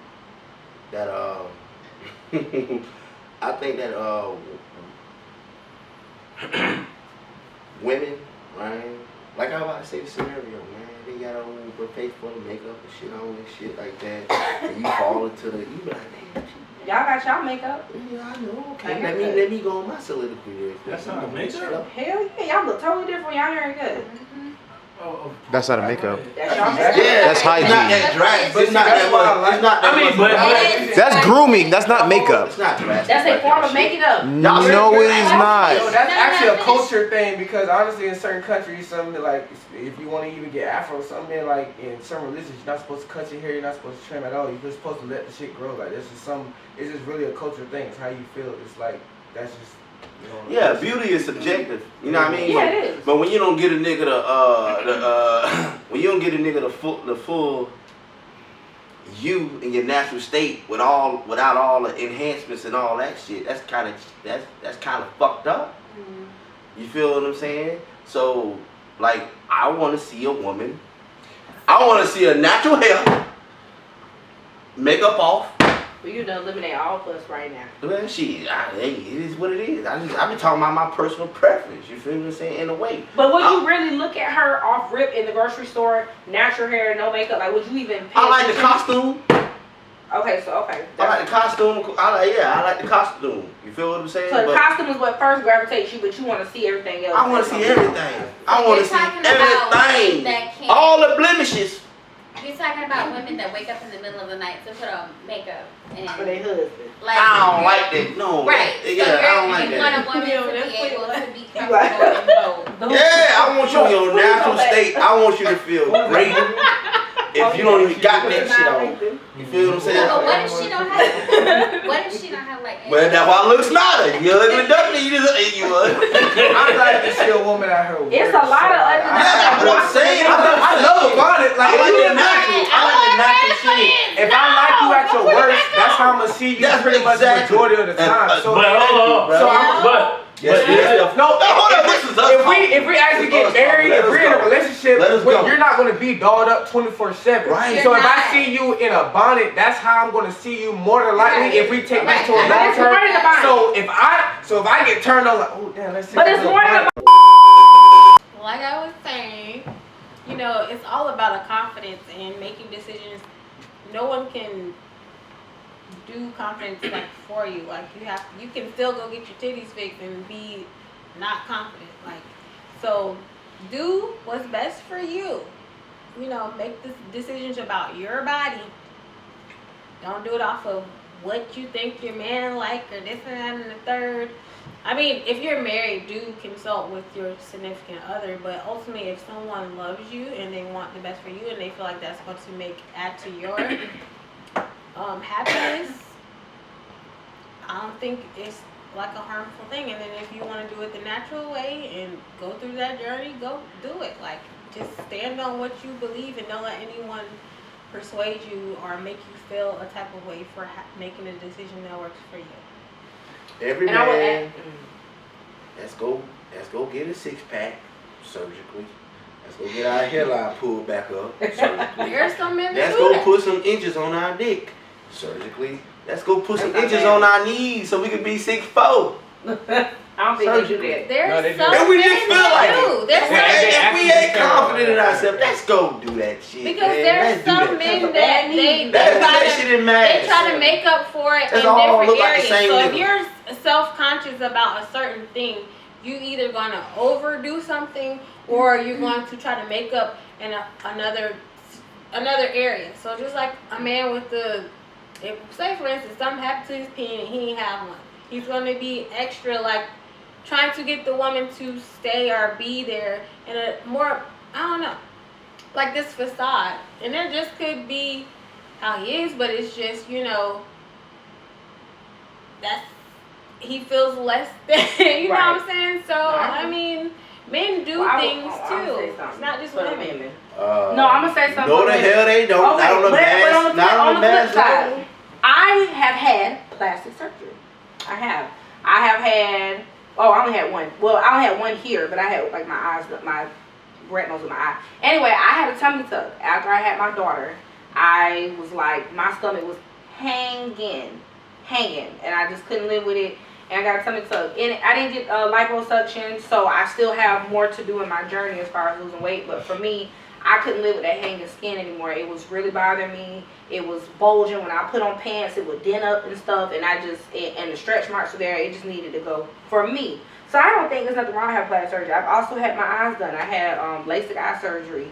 that women, right? Like I was about to say the scenario, man. They got on her face full of makeup and shit on and shit like that. And you fall into you be like, damn, she Y'all got y'all makeup. Yeah, I know. Okay, let me go on my soliloquy real quick. That's not makeup. Hell yeah, y'all look totally different. Y'all very good. That's not a makeup. That's y'all Yeah, That's hygiene. It's not that drastic. It's not that much. It's not that much. But That's grooming. That's not makeup. It's not drastic. That's a form of make it up. No, it is Yo, not. that's actually a culture thing because honestly, in certain countries, something like if you want to even get afro, something like in some religions, you're not supposed to cut your hair, you're not supposed to trim at all. You're just supposed to let the shit grow. Like this is it's just really a culture thing. It's how you feel. It's like that's just. Yeah, beauty is subjective. You know what I mean? Yeah, it is. But when you don't get a nigga when you don't get a nigga the full you in your natural state without all the enhancements and all that shit, that's kind of fucked up. You feel what I'm saying? So like I want to see a woman. I want to see a natural hair, makeup off. Well, you done eliminate all of us right now. Well, shit, it is what it is. I been talking about my personal preference. You feel what I'm saying? In a way. But would you really look at her off rip in the grocery store, natural hair, no makeup? Like, would you even pay I like the attention? costume. Okay, so okay. I like the costume. I like the costume. You feel what I'm saying? So the costume is what first gravitates you, but you want to see everything else. I want to see everything. I want to see everything. All the blemishes. You're talking about women that wake up in the middle of the night to put on makeup and For their husband. like, I don't like that. No. right. Yeah, So I don't like you that. want a woman to be able to be comfortable in both. Yeah, I want you in your natural state. I want you to feel great. If you don't even got that shit on. You feel what I'm saying? But what if she don't have? What if she don't have like? Well, that's why I look smarter. You ugly duckling, you I'm glad to see a woman out here. It's a lot of ugly. Yeah, what I'm saying. I love about it. Like, I like the natural. I like the natural shit. if I like you at your worst, that's how I'm gonna see you That's pretty much the exactly. majority of the time. So, But hold on. so I'm, Yes, yes. no, Hold on, this is us if we actually get married, if we're in a relationship, Let us go. you're not gonna be dolled up 24/7. Right. So if You're I not. see you in a bonnet, that's how I'm gonna see you more than likely. If we take this to a Right. long It's more than a term. bonnet. So if I get turned on, like, oh damn, let's see. But it's more than a Like I was saying, you know, it's all about a confidence and making decisions. No one can do confidence like for you. Like you can still go get your titties fixed and be not confident. Like, so do what's best for you. You know, make the decisions about your body. Don't do it off of what you think your man like or this and that and the third. I mean, if you're married, do consult with your significant other, but ultimately if someone loves you and they want the best for you and they feel like that's going to add to your happiness, I don't think it's like a harmful thing. And then if you want to do it the natural way and go through that journey, go do it. Like, just stand on what you believe and don't let anyone persuade you or make you feel a type of way for making a decision that works for you. Every And I would man, let's go get a 6-pack surgically. Let's go get our hairline pulled back up surgically. There's some men that Let's do go that. put some inches on our dick surgically. Let's go put some That's not inches bad. on our knees so we can be 6'4". I don't think they do that. There's No, they do. some And we men just feel that like do. it. There's some If we ain't confident in ourselves, let's go do that shit. because man. there's Let's do some that. men That's a that bad they need. Let's do try that to shit in mass. they try to make up for it That's in all different look like areas. the same So if nigga. you're self-conscious about a certain thing, you either gonna overdo something or you're going to try to make up in another area. So just like a man with say for instance something happened to his peen and he ain't have one, he's gonna be extra like trying to get the woman to stay or be there in a more, I don't know, like this facade. And it just could be how he is, but it's just, you know, that's, he feels less than, you know what I'm saying? So, I mean, men do things too. It's not just women. No, I'm gonna say something. No, the hell they don't. Okay, Not on the but mask. Not on the flip mask. side, I have had plastic surgery. I have had. Oh, I only had one. Well, I only had one here, but I had like my eyes, my retinas in my eye. Anyway, I had a tummy tuck after I had my daughter. I was like, my stomach was hanging, and I just couldn't live with it. And I got a tummy tuck. And I didn't get liposuction, so I still have more to do in my journey as far as losing weight. But for me, I couldn't live with that hanging skin anymore. It was really bothering me. It was bulging. When I put on pants, it would dent up and stuff, and and the stretch marks were there. It just needed to go for me. So I don't think there's nothing wrong with having plastic surgery. I've also had my eyes done. I had LASIK eye surgery.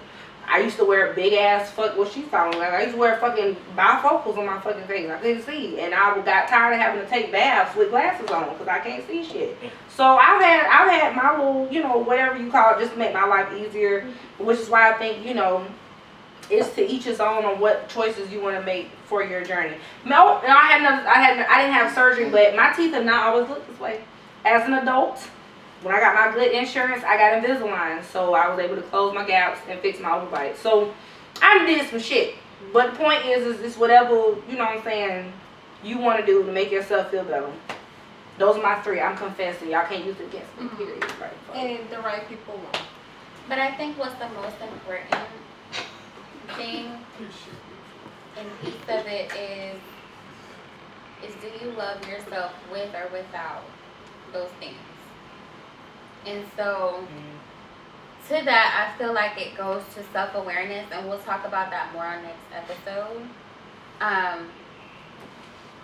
I used to wear big ass she's talking like I used to wear fucking bifocals on my fucking face. I couldn't see, and I got tired of having to take baths with glasses on because I can't see shit. So I've had my little, you know, whatever you call it, just to make my life easier, which is why I think, you know, it's to each his own on what choices you want to make for your journey. No, I didn't have surgery, but my teeth have not always looked this way. As an adult, when I got my good insurance, I got Invisalign, so I was able to close my gaps and fix my overbite. So I did some shit, but the point is it's whatever, you know what I'm saying, you want to do to make yourself feel better. Those are my 3. I'm confessing. Y'all can't use it against me. Period. Right. And the right people won't. But I think what's the most important thing and piece of it is do you love yourself with or without those things? And so to that, I feel like it goes to self-awareness, and we'll talk about that more on next episode.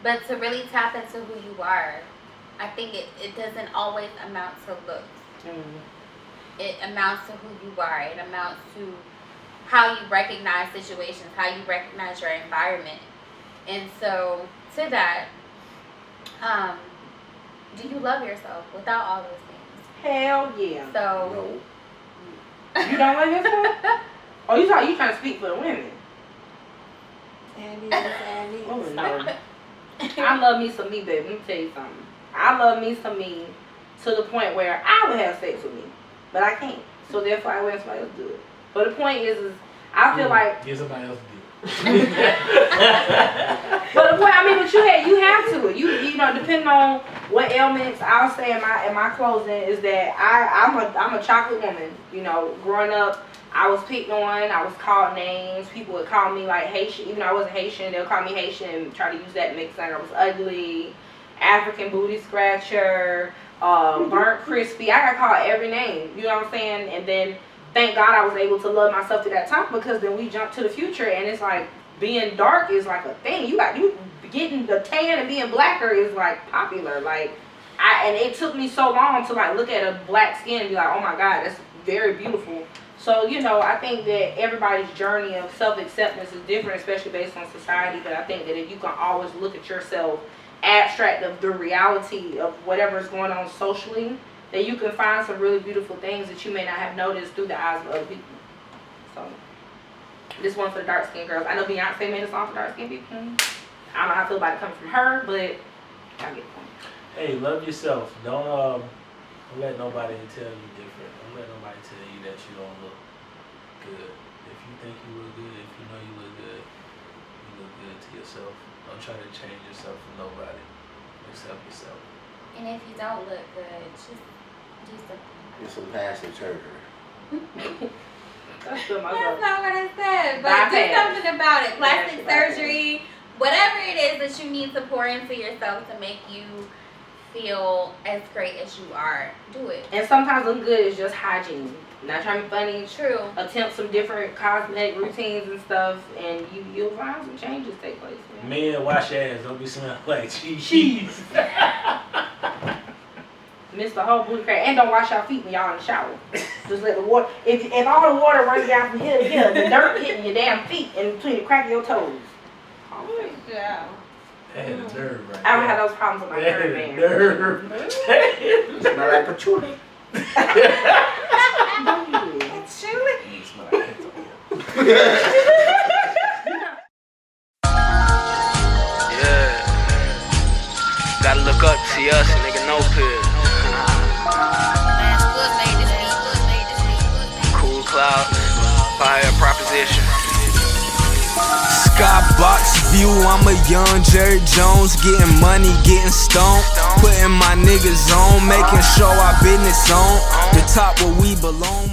But to really tap into who you are, I think it doesn't always amount to looks. It amounts to who you are. It amounts to how you recognize situations, how you recognize your environment. And so to that, do you love yourself without all those things? Hell yeah. So you don't love yourself? Oh, you trying to speak for the women? Andy. Oh no. I love me some me, baby. Let me tell you something. I love me some me to the point where I would have sex with me, but I can't. So therefore, I let somebody else do it. But the point is I feel like get somebody else to do it. But the point, but you have to. You know, depending on what ailments, I'll say in my closing is that I'm a chocolate woman. You know, growing up, I was picked on. I was called names. People would call me like Haitian, even though I wasn't Haitian. They'll call me Haitian and try to use that to make it sound like I was ugly. African booty scratcher, burnt crispy. I got called every name. You know what I'm saying? And then thank God I was able to love myself to that time, because then we jump to the future and it's like being dark is like a thing. You getting the tan and being blacker is like popular. Like and it took me so long to like look at a black skin and be like, oh my God, that's very beautiful. So, you know, I think that everybody's journey of self-acceptance is different, especially based on society. But I think that if you can always look at yourself abstract of the reality of whatever's going on socially, that you can find some really beautiful things that you may not have noticed through the eyes of other people. So, this one for the dark-skinned girls. I know Beyonce made a song for dark-skinned people. I don't know how I feel about it coming from her, but I get the point. Hey, love yourself. Don't let nobody tell you different. Don't let nobody tell you that you don't look good. If you think you look good, if you know you look good to yourself. Don't try to change yourself for nobody. Accept yourself. And if you don't look good, just do something. Get some plastic surgery. That's not what I said, but do something about it. Plastic surgery, whatever it is that you need to pour into yourself to make you feel as great as you are, do it. And sometimes look good is just hygiene. Not trying to be funny. True. Attempt some different cosmetic routines and stuff, and you'll find some changes take place. Men, wash your ass. Don't be smelling like cheese. Miss the whole booty crack. And don't wash your feet when y'all in the shower. Just let the water. If all the water runs down from here to here, the dirt hitting your damn feet in between the crack of your toes. Yeah. That had a nerve right I don't have those problems with my current man. Nerve. Smell like patchouli. It's chilly. You smell like Kentucky. Yeah. Gotta look up, see us, nigga, no pill. Cool clouds, fire proposition. Skybox view, I'm a young Jerry Jones, getting money, getting stoned, putting my niggas on, making sure our business on the top where we belong.